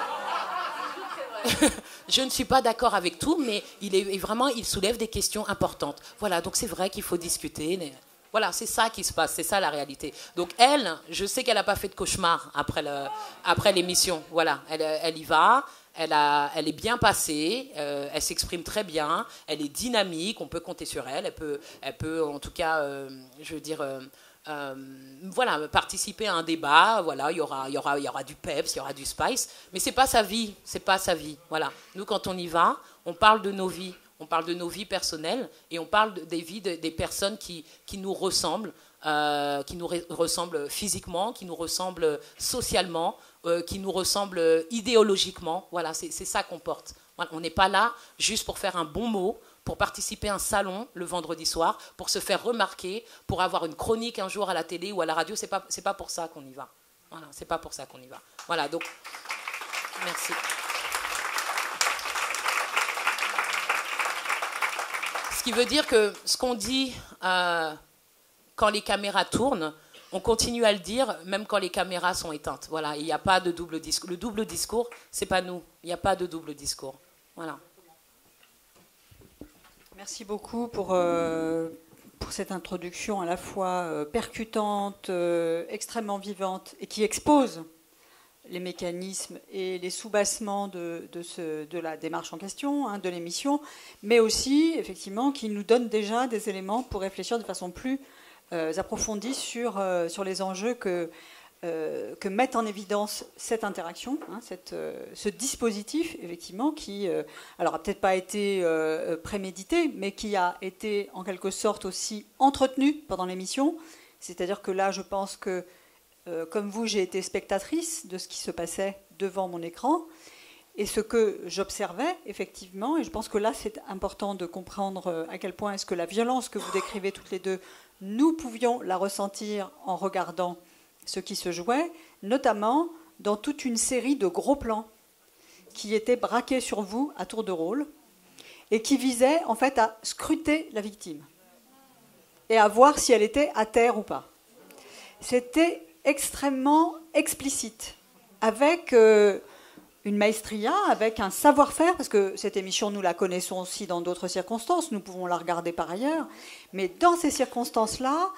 Speaker 2: je ne suis pas d'accord avec tout, mais il soulève des questions importantes. Voilà, donc c'est vrai qu'il faut discuter. Mais voilà, c'est ça qui se passe, c'est ça la réalité. Donc elle, je sais qu'elle n'a pas fait de cauchemar après l'émission. Voilà, elle y va. Elle est bien passée, elle s'exprime très bien, elle est dynamique, on peut compter sur elle. Elle peut en tout cas, je veux dire, voilà, participer à un débat. Voilà, il y aura du peps, il y aura du spice, mais c'est pas sa vie, Voilà, nous quand on y va, on parle de nos vies, personnelles et on parle des vies des personnes qui nous ressemblent. Qui nous ressemblent physiquement, qui nous ressemblent socialement, qui nous ressemblent idéologiquement. Voilà, c'est ça qu'on porte. Voilà, on n'est pas là juste pour faire un bon mot, pour participer à un salon le vendredi soir, pour se faire remarquer, pour avoir une chronique un jour à la télé ou à la radio. C'est pas pour ça qu'on y va. Voilà, c'est pas pour ça qu'on y va. Voilà, donc merci. Ce qui veut dire que ce qu'on dit quand les caméras tournent, on continue à le dire, même quand les caméras sont éteintes. Voilà, il n'y a pas de double discours. Le double discours, c'est pas nous. Il n'y a pas de double discours. Voilà.
Speaker 1: Merci beaucoup pour cette introduction à la fois percutante, extrêmement vivante, et qui expose les mécanismes et les soubassements de la démarche en question, de l'émission, mais aussi, effectivement, qui nous donne déjà des éléments pour réfléchir de façon plus approfondie sur les enjeux que mettent en évidence cette interaction, ce dispositif, effectivement, qui alors a peut-être pas été prémédité, mais qui a été en quelque sorte aussi entretenu pendant l'émission. C'est-à-dire que là, je pense que, comme vous, j'ai été spectatrice de ce qui se passait devant mon écran, et ce que j'observais, effectivement, et je pense que là, c'est important de comprendre à quel point est-ce que la violence que vous décrivez toutes les deux, nous pouvions la ressentir en regardant ce qui se jouait, notamment dans toute une série de gros plans qui étaient braqués sur vous à tour de rôle et qui visaient en fait à scruter la victime et à voir si elle était à terre ou pas. C'était extrêmement explicite, avec une maestria, avec un savoir-faire, parce que cette émission, nous la connaissons aussi dans d'autres circonstances, nous pouvons la regarder par ailleurs, mais dans ces circonstances-là,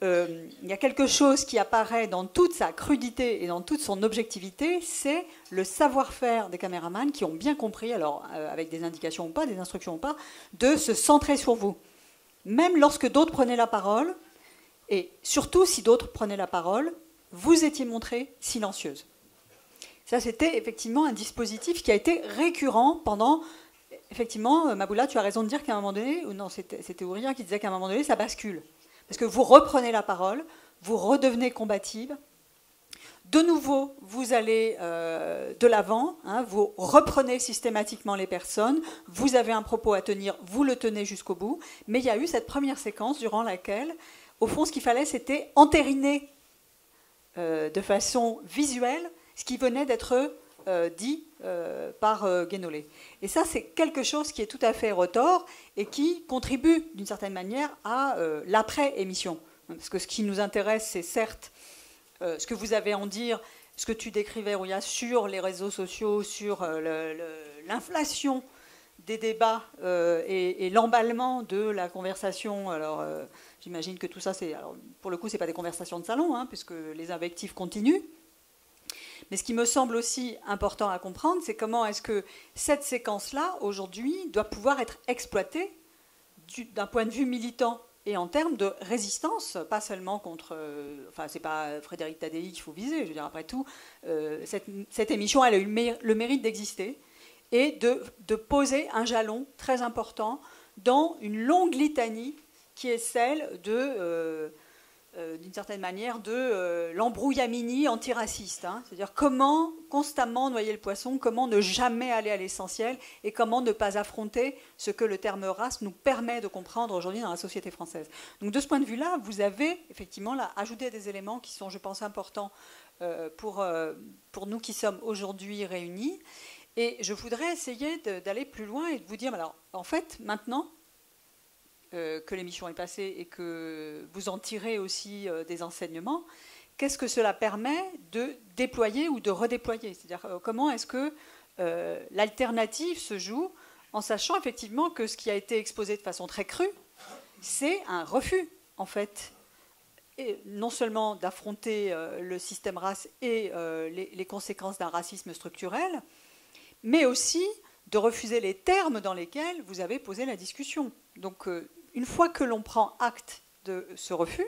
Speaker 1: il y a quelque chose qui apparaît dans toute sa crudité et dans toute son objectivité, c'est le savoir-faire des caméramans qui ont bien compris, alors avec des indications ou pas, des instructions ou pas, de se centrer sur vous. Même lorsque d'autres prenaient la parole, et surtout si d'autres prenaient la parole, vous étiez montrée silencieuse. Ça, c'était effectivement un dispositif qui a été récurrent pendant... Effectivement, Maboula, tu as raison de dire qu'à un moment donné, ou non, c'était Ouria qui disait qu'à un moment donné, ça bascule. Parce que vous reprenez la parole, vous redevenez combative. De nouveau, vous allez de l'avant, vous reprenez systématiquement les personnes, vous avez un propos à tenir, vous le tenez jusqu'au bout. Mais il y a eu cette première séquence durant laquelle, au fond, ce qu'il fallait, c'était entériner de façon visuelle ce qui venait d'être dit par Guénolé. Et ça, c'est quelque chose qui est tout à fait retors et qui contribue d'une certaine manière à l'après-émission. Parce que ce qui nous intéresse, c'est certes ce que vous avez à en dire, ce que tu décrivais, Ouria, sur les réseaux sociaux, sur l'inflation des débats et l'emballement de la conversation. Alors, j'imagine que tout ça, pour le coup, ce n'est pas des conversations de salon, puisque les invectives continuent. Mais ce qui me semble aussi important à comprendre, c'est comment est-ce que cette séquence-là, aujourd'hui, doit pouvoir être exploitée d'un point de vue militant et en termes de résistance, pas seulement contre... Enfin, c'est pas Frédéric Tadei qu'il faut viser. Je veux dire, après tout, cette émission, elle a eu le mérite d'exister et de poser un jalon très important dans une longue litanie qui est celle d'une certaine manière, de l'embrouillamini antiraciste. C'est-à-dire comment constamment noyer le poisson, comment ne jamais aller à l'essentiel et comment ne pas affronter ce que le terme race nous permet de comprendre aujourd'hui dans la société française. Donc de ce point de vue-là, vous avez effectivement là, ajouté des éléments qui sont, je pense, importants pour nous qui sommes aujourd'hui réunis. Et je voudrais essayer d'aller plus loin et de vous dire, alors, en fait, maintenant, que l'émission est passée et que vous en tirez aussi des enseignements, qu'est-ce que cela permet de déployer ou de redéployer? C'est-à-dire comment est-ce que l'alternative se joue en sachant effectivement que ce qui a été exposé de façon très crue, c'est un refus, en fait, et non seulement d'affronter le système race et les conséquences d'un racisme structurel, mais aussi de refuser les termes dans lesquels vous avez posé la discussion. Donc, une fois que l'on prend acte de ce refus,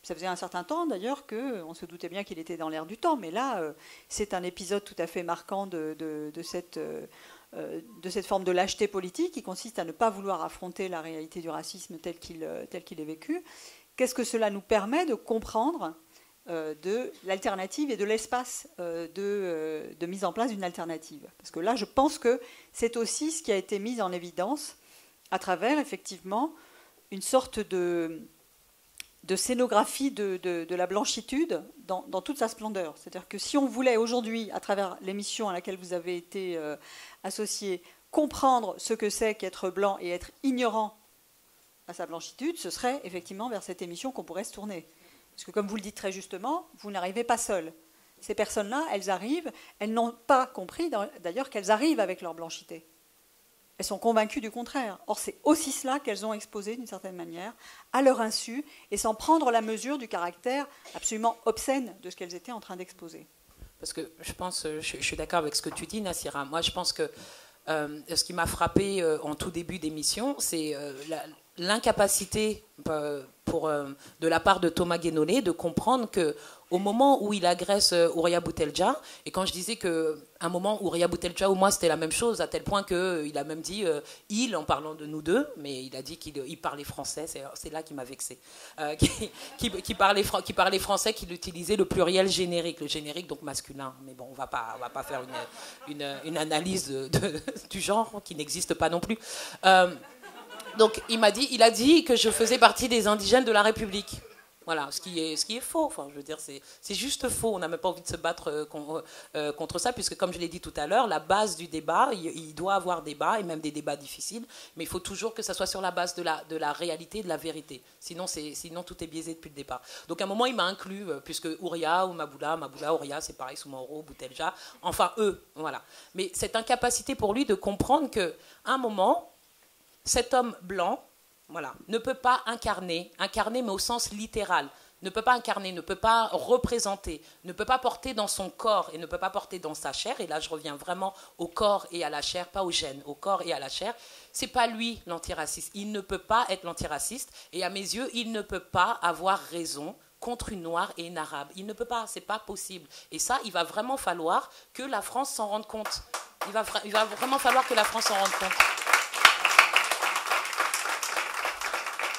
Speaker 1: ça faisait un certain temps d'ailleurs qu'on se doutait bien qu'il était dans l'air du temps, mais là, c'est un épisode tout à fait marquant de cette forme de lâcheté politique qui consiste à ne pas vouloir affronter la réalité du racisme tel qu'il est vécu. Qu'est-ce que cela nous permet de comprendre de l'alternative et de l'espace de mise en place d'une alternative? Parce que là, je pense que c'est aussi ce qui a été mis en évidence à travers, effectivement, une sorte de scénographie de la blanchitude dans toute sa splendeur. C'est-à-dire que si on voulait aujourd'hui, à travers l'émission à laquelle vous avez été associés, comprendre ce que c'est qu'être blanc et être ignorant à sa blanchitude, ce serait effectivement vers cette émission qu'on pourrait se tourner. Parce que comme vous le dites très justement, vous n'arrivez pas seuls. Ces personnes-là, elles arrivent, elles n'ont pas compris d'ailleurs qu'elles arrivent avec leur blanchité. Elles sont convaincues du contraire. Or, c'est aussi cela qu'elles ont exposé d'une certaine manière, à leur insu, et sans prendre la mesure du caractère absolument obscène de ce qu'elles étaient en train d'exposer.
Speaker 2: Parce que je suis d'accord avec ce que tu dis, Nassira. Moi, je pense que ce qui m'a frappé en tout début d'émission, c'est l'incapacité de la part de Thomas Guénolé de comprendre qu'au moment où il agresse Houriya Boutelja, et quand je disais qu'à un moment Houriya Boutelja ou moi c'était la même chose, à tel point qu'il a même dit il en parlant de nous deux, mais il a dit qu'il parlait français, c'est là qui m'a vexé, qui parlait français, qu'il utilisait le pluriel générique, le générique donc masculin, mais bon on va pas faire une analyse du genre qui n'existe pas non plus. Donc il a dit que je faisais partie des indigènes de la République. Voilà, ce qui est faux. Enfin, je veux dire, c'est juste faux. On n'a même pas envie de se battre contre ça, puisque comme je l'ai dit tout à l'heure, la base du débat, il doit avoir débat, et même des débats difficiles, mais il faut toujours que ça soit sur la base de la réalité, de la vérité. Sinon tout est biaisé depuis le départ. Donc à un moment, il m'a inclus, puisque Houriya ou Maboula, Houriya, c'est pareil, Soumaoro, Boutelja, enfin eux, voilà. Mais cette incapacité pour lui de comprendre qu'à un moment, cet homme blanc, voilà, ne peut pas incarner mais au sens littéral, ne peut pas incarner, ne peut pas représenter, ne peut pas porter dans son corps et ne peut pas porter dans sa chair, et là je reviens vraiment au corps et à la chair, pas au gène, au corps et à la chair, c'est pas lui l'antiraciste, il ne peut pas être l'antiraciste, et à mes yeux, il ne peut pas avoir raison contre une noire et une arabe. Il ne peut pas, c'est pas possible. Et ça, il va vraiment falloir que la France s'en rende compte. Il va vraiment falloir que la France s'en rende compte.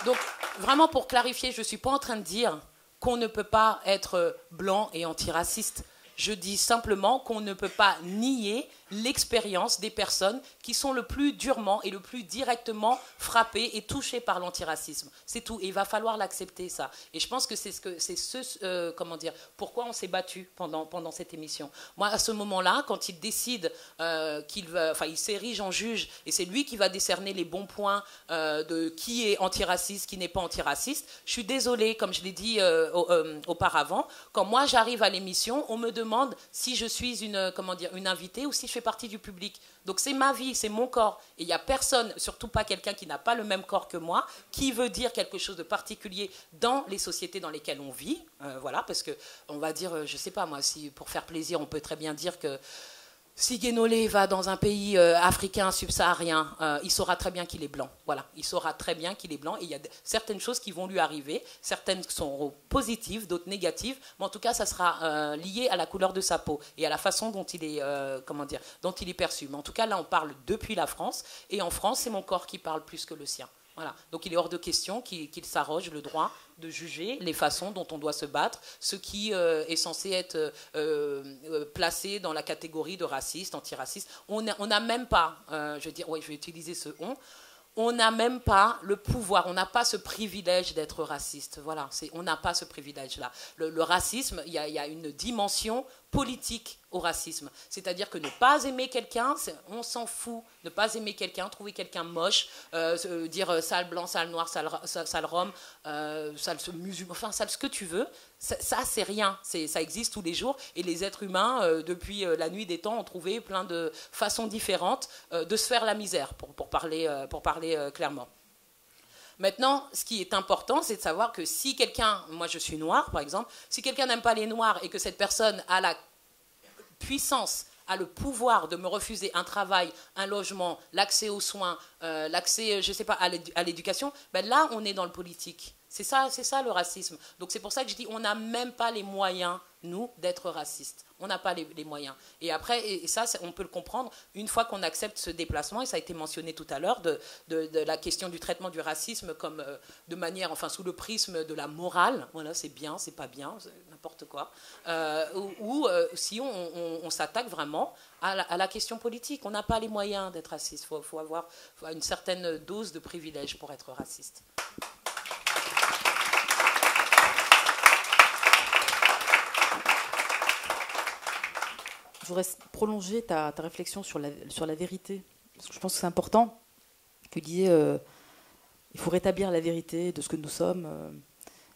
Speaker 2: Donc, vraiment pour clarifier, je ne suis pas en train de dire qu'on ne peut pas être blanc et antiraciste. Je dis simplement qu'on ne peut pas nier l'expérience des personnes qui sont le plus durement et le plus directement frappées et touchées par l'antiracisme. C'est tout. Et il va falloir l'accepter, ça. Et je pense que pourquoi on s'est battu pendant cette émission. Moi, à ce moment-là, quand il décide il s'érige en juge, et c'est lui qui va décerner les bons points de qui est antiraciste, qui n'est pas antiraciste. Je suis désolée, comme je l'ai dit auparavant, quand moi j'arrive à l'émission, on me demande si je suis une invitée ou si je fais partie du public. Donc c'est ma vie, c'est mon corps. Et il n'y a personne, surtout pas quelqu'un qui n'a pas le même corps que moi, qui veut dire quelque chose de particulier dans les sociétés dans lesquelles on vit. Voilà, parce qu'on va dire, je ne sais pas moi, si pour faire plaisir, on peut très bien dire que si Guénolé va dans un pays africain subsaharien, il saura très bien qu'il est blanc. Voilà, il saura très bien qu'il est blanc. Et il y a certaines choses qui vont lui arriver. Certaines sont positives, d'autres négatives. Mais en tout cas, ça sera lié à la couleur de sa peau et à la façon dont il est, dont il est perçu. Mais en tout cas, là, on parle depuis la France. Et en France, c'est mon corps qui parle plus que le sien. Voilà. Donc il est hors de question qu'il s'arroge le droit de juger les façons dont on doit se battre, ce qui est censé être placé dans la catégorie de raciste, antiraciste. On n'a même pas, je vais utiliser ce on n'a même pas le pouvoir, on n'a pas ce privilège d'être raciste. Voilà, on n'a pas ce privilège-là. Le racisme, il y a une dimension politique au racisme. C'est-à-dire que ne pas aimer quelqu'un, on s'en fout. Ne pas aimer quelqu'un, trouver quelqu'un moche, dire sale blanc, sale noir, sale rome, sale musulman, enfin sale ce que tu veux, ça c'est rien. Ça existe tous les jours. Et les êtres humains, depuis la nuit des temps, ont trouvé plein de façons différentes de se faire la misère, pour parler clairement. Maintenant, ce qui est important, c'est de savoir que si quelqu'un, moi je suis noire par exemple, si quelqu'un n'aime pas les noirs et que cette personne a la puissance, a le pouvoir de me refuser un travail, un logement, l'accès aux soins, l'accès, je sais pas, à l'éducation, ben là on est dans le politique. C'est ça le racisme. Donc c'est pour ça que je dis, on n'a même pas les moyens, nous, d'être racistes. On n'a pas les moyens. Et après, et ça, on peut le comprendre une fois qu'on accepte ce déplacement, et ça a été mentionné tout à l'heure, de la question du traitement du racisme comme de manière, enfin sous le prisme de la morale. Voilà, c'est bien, c'est pas bien, c'est n'importe quoi. Ou si on s'attaque vraiment à la question politique. On n'a pas les moyens d'être raciste. Il faut avoir une certaine dose de privilège pour être raciste.
Speaker 3: Je voudrais prolonger ta réflexion sur la vérité, parce que je pense que c'est important. Tu disais, il faut rétablir la vérité de ce que nous sommes.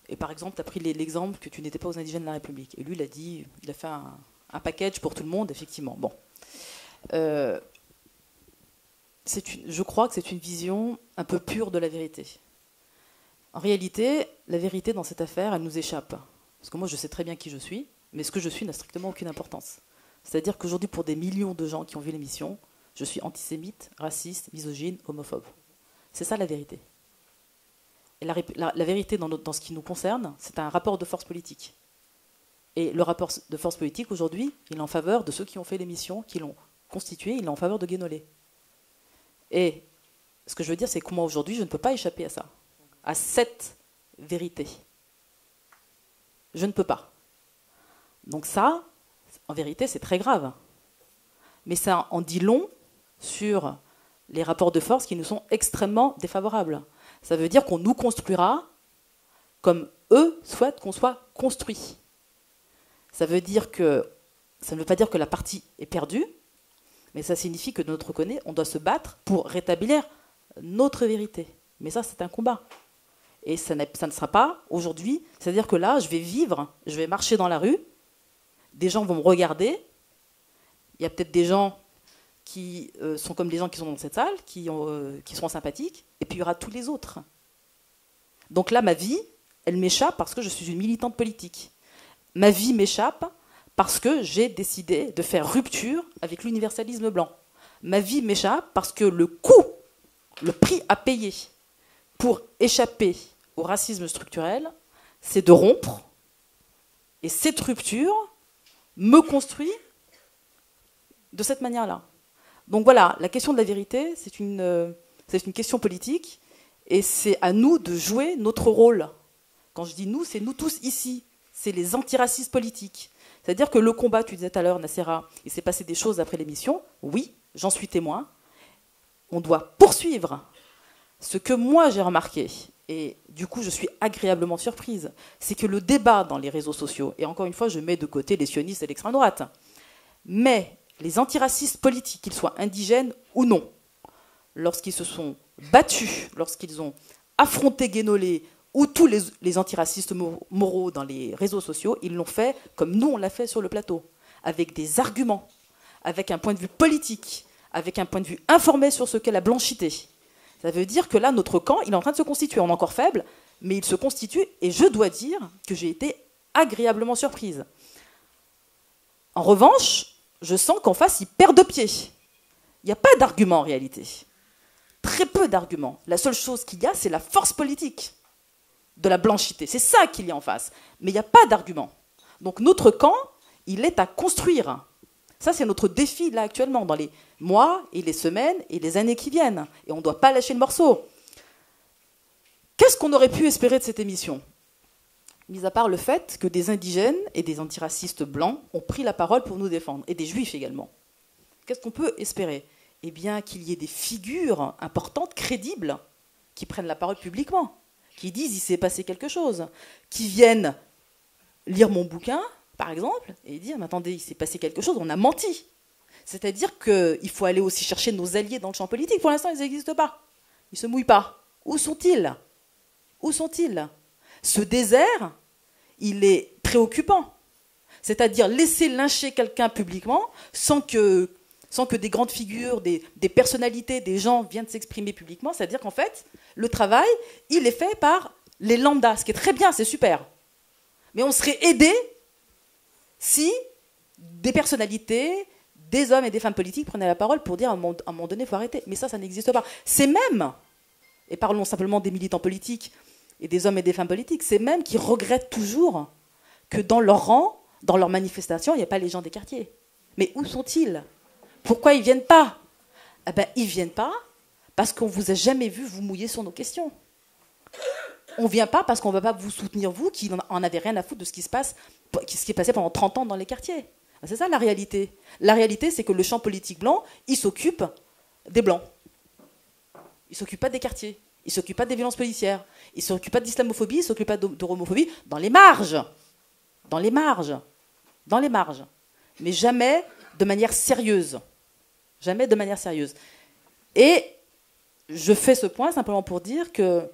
Speaker 3: Et par exemple, tu as pris l'exemple que tu n'étais pas aux indigènes de la République. Et lui, il a dit, il a fait un package pour tout le monde, effectivement. Bon. Je crois que c'est une vision un peu pure de la vérité. En réalité, la vérité dans cette affaire, elle nous échappe. Parce que moi, je sais très bien qui je suis, mais ce que je suis n'a strictement aucune importance. C'est-à-dire qu'aujourd'hui, pour des millions de gens qui ont vu l'émission, je suis antisémite, raciste, misogyne, homophobe. C'est ça la vérité. Et la vérité dans ce qui nous concerne, c'est un rapport de force politique. Et le rapport de force politique, aujourd'hui, il est en faveur de ceux qui ont fait l'émission, qui l'ont constitué, il est en faveur de Guénolé. Et ce que je veux dire, c'est que moi, aujourd'hui, je ne peux pas échapper à ça, à cette vérité. Je ne peux pas. Donc ça, en vérité, c'est très grave. Mais ça en dit long sur les rapports de force qui nous sont extrêmement défavorables. Ça veut dire qu'on nous construira comme eux souhaitent qu'on soit construit. Ça ne veut pas dire que la partie est perdue, mais ça signifie que de notre côté, on doit se battre pour rétablir notre vérité. Mais ça, c'est un combat. Et ça ne sera pas aujourd'hui. C'est-à-dire que là, je vais marcher dans la rue, des gens vont me regarder. Il y a peut-être des gens qui sont comme les gens qui sont dans cette salle, qui seront sympathiques, et puis il y aura tous les autres. Donc là, ma vie, elle m'échappe parce que je suis une militante politique. Ma vie m'échappe parce que j'ai décidé de faire rupture avec l'universalisme blanc. Ma vie m'échappe parce que le prix à payer pour échapper au racisme structurel, c'est de rompre, et cette rupture me construit de cette manière-là. Donc voilà, la question de la vérité, c'est une question politique, et c'est à nous de jouer notre rôle. Quand je dis nous, c'est nous tous ici, c'est les antiracistes politiques. C'est-à-dire que le combat, tu disais tout à l'heure, Nacera, il s'est passé des choses après l'émission, oui, j'en suis témoin, on doit poursuivre. Ce que moi j'ai remarqué, et du coup je suis agréablement surprise, c'est que le débat dans les réseaux sociaux, et encore une fois je mets de côté les sionistes et l'extrême droite, mais les antiracistes politiques, qu'ils soient indigènes ou non, lorsqu'ils se sont battus, lorsqu'ils ont affronté Guénolé ou tous les antiracistes moraux dans les réseaux sociaux, ils l'ont fait comme nous on l'a fait sur le plateau, avec des arguments, avec un point de vue politique, avec un point de vue informé sur ce qu'est la blanchité. Ça veut dire que là, notre camp, il est en train de se constituer. On est encore faible, mais il se constitue, et je dois dire que j'ai été agréablement surprise. En revanche, je sens qu'en face, ils perdent de pied. Il n'y a pas d'argument en réalité. Très peu d'arguments. La seule chose qu'il y a, c'est la force politique de la blanchité. C'est ça qu'il y a en face. Mais il n'y a pas d'argument. Donc notre camp, il est à construire. Ça, c'est notre défi, là, actuellement, dans les mois et les semaines et les années qui viennent. Et on ne doit pas lâcher le morceau. Qu'est-ce qu'on aurait pu espérer de cette émission ? Mis à part le fait que des indigènes et des antiracistes blancs ont pris la parole pour nous défendre, et des juifs également. Qu'est-ce qu'on peut espérer ? Eh bien, qu'il y ait des figures importantes, crédibles, qui prennent la parole publiquement, qui disent « il s'est passé quelque chose », qui viennent lire mon bouquin, par exemple, et dire, mais attendez, il s'est passé quelque chose, on a menti. C'est-à-dire qu'il faut aller aussi chercher nos alliés dans le champ politique. Pour l'instant, ils n'existent pas. Ils ne se mouillent pas. Où sont-ils? Où sont-ils? Ce désert, il est préoccupant. C'est-à-dire laisser lyncher quelqu'un publiquement sans que des grandes figures, des personnalités, des gens viennent s'exprimer publiquement. C'est-à-dire qu'en fait, le travail, il est fait par les lambdas, ce qui est très bien, c'est super. Mais on serait aidé si des personnalités, des hommes et des femmes politiques prenaient la parole pour dire à un moment donné, il faut arrêter. Mais ça n'existe pas. C'est même, et parlons simplement des militants politiques et des hommes et des femmes politiques, c'est même qui regrettent toujours que dans leur rang, dans leurs manifestations, il n'y a pas les gens des quartiers. Mais où sont-ils? Pourquoi ils ne viennent pas? Eh ben, ils ne viennent pas parce qu'on ne vous a jamais vu vous mouiller sur nos questions. On ne vient pas parce qu'on ne va pas vous soutenir, vous, qui n'en avez rien à foutre de ce qui se passe, ce qui est passé pendant 30 ans dans les quartiers. C'est ça la réalité. La réalité, c'est que le champ politique blanc, il s'occupe des blancs. Il ne s'occupe pas des quartiers. Il ne s'occupe pas des violences policières. Il ne s'occupe pas d'islamophobie, il ne s'occupe pas d'homophobie, dans les marges. Dans les marges. Dans les marges. Mais jamais de manière sérieuse. Jamais de manière sérieuse. Et je fais ce point simplement pour dire que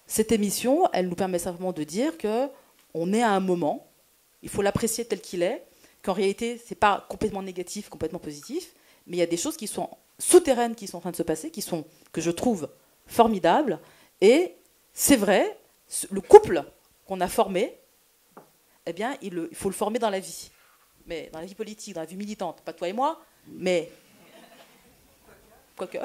Speaker 3: cette émission, elle nous permet simplement de dire qu'on est à un moment, il faut l'apprécier tel qu'il est, qu'en réalité, ce n'est pas complètement négatif, complètement positif, mais il y a des choses qui sont souterraines qui sont en train de se passer, que je trouve formidables. Et c'est vrai, le couple qu'on a formé, eh bien, il faut le former dans la vie. Mais dans la vie politique, dans la vie militante, pas toi et moi, mais... Quoique...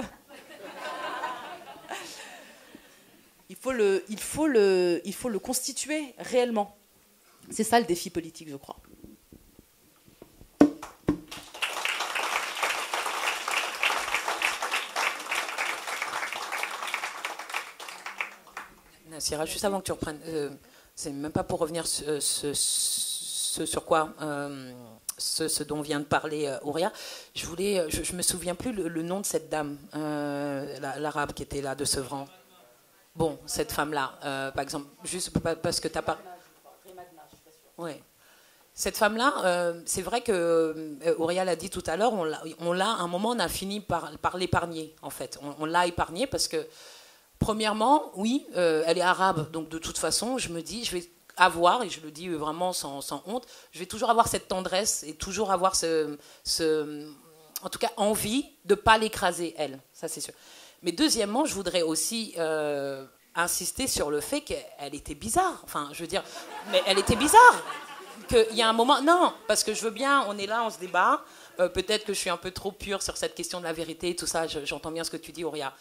Speaker 3: Il faut le constituer réellement. C'est ça le défi politique, je crois.
Speaker 2: Nassira, juste avant que tu reprennes, c'est même pas pour revenir sur quoi, ce dont vient de parler Ouria. Je me souviens plus le nom de cette dame, l'arabe qui était là de Sevran. Bon, cette femme-là, par exemple, juste parce que tu as pas. Ouais. Cette femme-là, c'est vrai que Ouria l'a dit tout à l'heure, à un moment, on a fini par l'épargner, en fait. On l'a épargnée parce que, premièrement, oui, elle est arabe, donc de toute façon, je me dis, je vais avoir, et je le dis vraiment sans honte, je vais toujours avoir cette tendresse et toujours avoir en tout cas, envie de ne pas l'écraser, elle, ça c'est sûr. Mais deuxièmement, je voudrais aussi insister sur le fait qu'elle était bizarre. Enfin, je veux dire, mais elle était bizarre. Qu'il y a un moment... Non, parce que je veux bien, on est là, on se débat. Peut-être que je suis un peu trop pure sur cette question de la vérité et tout ça. J'entends bien ce que tu dis, Ouria.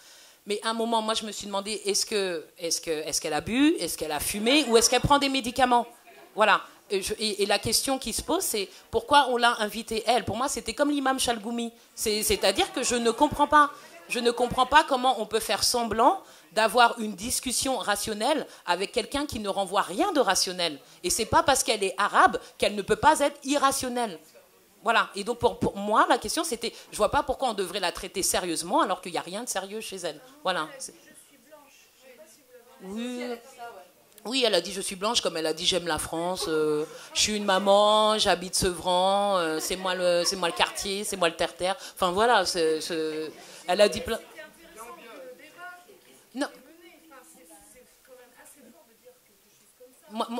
Speaker 2: Mais à un moment, moi, je me suis demandé, est-ce qu'elle a bu? Est-ce qu'elle a fumé? Ou est-ce qu'elle prend des médicaments? Voilà. Et la question qui se pose, c'est pourquoi on l'a invitée, elle? Pour moi, c'était comme l'imam Chalgoumi. C'est-à-dire que je ne comprends pas. Je ne comprends pas comment on peut faire semblant d'avoir une discussion rationnelle avec quelqu'un qui ne renvoie rien de rationnel. Et c'est pas parce qu'elle est arabe qu'elle ne peut pas être irrationnelle. Voilà. Et donc pour moi, la question c'était, je vois pas pourquoi on devrait la traiter sérieusement alors qu'il n'y a rien de sérieux chez elle. Voilà. Oui. Oui, elle a dit je suis blanche, comme elle a dit j'aime la France, je suis une maman, j'habite Sevran, c'est moi le quartier, c'est moi le terre-terre. Enfin voilà, elle a dit plein. Non.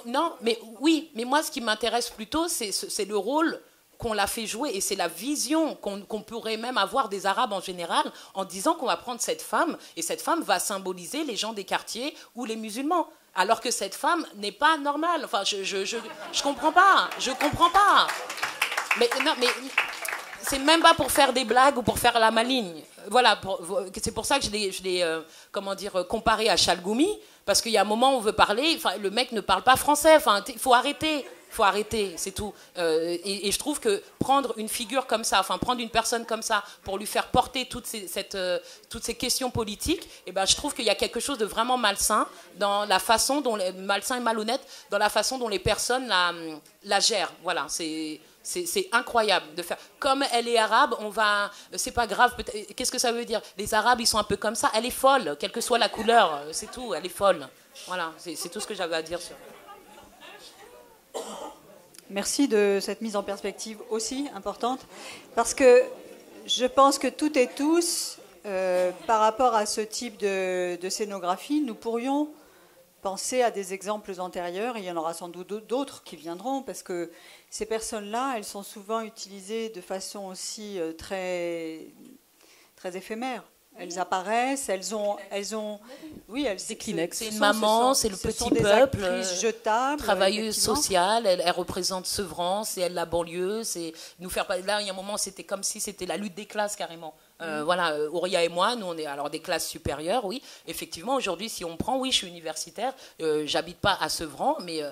Speaker 2: Non, mais oui, mais moi ce qui m'intéresse plutôt, c'est le rôle qu'on l'a fait jouer et c'est la vision qu'on pourrait même avoir des Arabes en général en disant qu'on va prendre cette femme et cette femme va symboliser les gens des quartiers ou les musulmans. Alors que cette femme n'est pas normale. Enfin, je comprends pas. Je comprends pas. Mais non, mais c'est même pas pour faire des blagues ou pour faire la maligne. Voilà, c'est pour ça que je l'ai comment dire, comparé à Chalgoumi, parce qu'il y a un moment où on veut parler, enfin, le mec ne parle pas français. Enfin, il faut arrêter. Il faut arrêter, c'est tout. Et je trouve que prendre une figure comme ça, enfin prendre une personne comme ça pour lui faire porter toutes ces questions politiques, eh ben, je trouve qu'il y a quelque chose de vraiment malsain dans la façon dont malsain et malhonnête dans la façon dont les personnes la gèrent. Voilà, c'est incroyable de faire. Comme elle est arabe, c'est pas grave. Qu'est-ce que ça veut dire? Les Arabes, ils sont un peu comme ça. Elle est folle, quelle que soit la couleur. C'est tout. Elle est folle. Voilà, c'est tout ce que j'avais à dire sur.
Speaker 1: Merci de cette mise en perspective aussi importante, parce que je pense que toutes et tous, par rapport à ce type de scénographie, nous pourrions penser à des exemples antérieurs, et il y en aura sans doute d'autres qui viendront, parce que ces personnes-là, elles sont souvent utilisées de façon aussi très, très éphémère. Elles apparaissent, elles ont, oui, elles
Speaker 3: des Kleenex.
Speaker 2: C'est une maman, c'est le petit peuple,
Speaker 1: jetables,
Speaker 2: travailleuse sociale, elle représente Sevran, c'est elle la banlieue, c'est nous faire. Là, il y a un moment, c'était comme si c'était la lutte des classes carrément. Voilà, Ouria et moi, nous on est alors des classes supérieures, oui. Effectivement, aujourd'hui, si on prend, oui, je suis universitaire, j'habite pas à Sevran, mais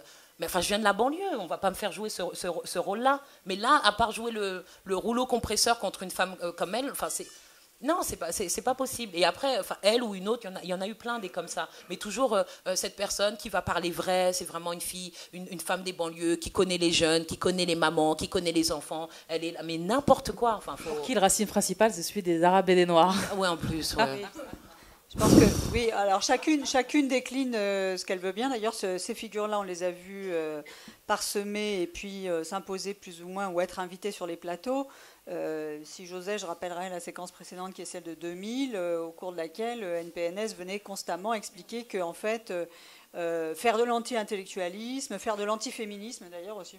Speaker 2: enfin, je viens de la banlieue, on va pas me faire jouer ce rôle-là. Mais là, à part jouer le rouleau compresseur contre une femme comme elle, enfin, non, c'est pas possible. Et après, enfin, elle ou une autre, il y en a eu plein des comme ça. Mais toujours cette personne qui va parler vrai, c'est vraiment une fille, une femme des banlieues qui connaît les jeunes, qui connaît les mamans, qui connaît les enfants. Elle est là, mais n'importe quoi. Enfin,
Speaker 3: Pour qui le racine principal, c'est celui des Arabes et des Noirs.
Speaker 2: Oui, en plus. Ouais.
Speaker 1: Oui. Je pense que oui. Alors chacune décline ce qu'elle veut bien. D'ailleurs, ces figures-là, on les a vues parsemées et puis s'imposer plus ou moins ou être invitées sur les plateaux. Si j'osais, je rappellerais la séquence précédente qui est celle de 2000, au cours de laquelle NPNS venait constamment expliquer qu'en fait, faire de l'anti-intellectualisme, faire de l'antiféminisme d'ailleurs aussi,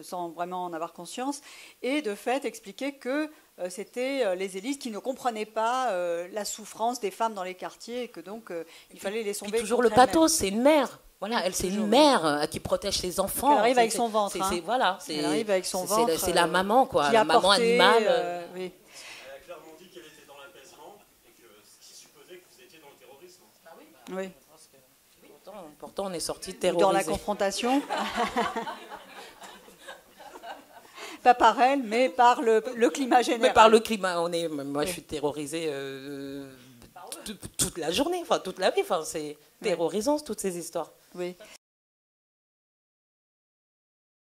Speaker 1: sans vraiment en avoir conscience, et de fait expliquer que c'était les élites qui ne comprenaient pas la souffrance des femmes dans les quartiers et que donc il fallait les sauver.
Speaker 2: Toujours le pathos, c'est une mère. Voilà, elle, c'est une mère qui protège ses enfants.
Speaker 1: Elle arrive avec son ventre.
Speaker 2: Voilà,
Speaker 1: elle arrive avec son ventre.
Speaker 2: C'est la maman, quoi. La maman animale.
Speaker 1: Oui.
Speaker 4: Elle a clairement dit qu'elle était dans l'apaisement et que ce qui supposait que vous étiez dans le terrorisme.
Speaker 2: Ah oui.
Speaker 1: Oui.
Speaker 2: Pourtant, on est sorti terrorisé.
Speaker 1: Dans la confrontation. Pas par elle, mais par le climat général.
Speaker 2: Mais par le climat, moi, je suis terrorisée toute la journée, enfin toute la vie. Enfin, c'est terrorisant toutes ces histoires.
Speaker 1: Oui.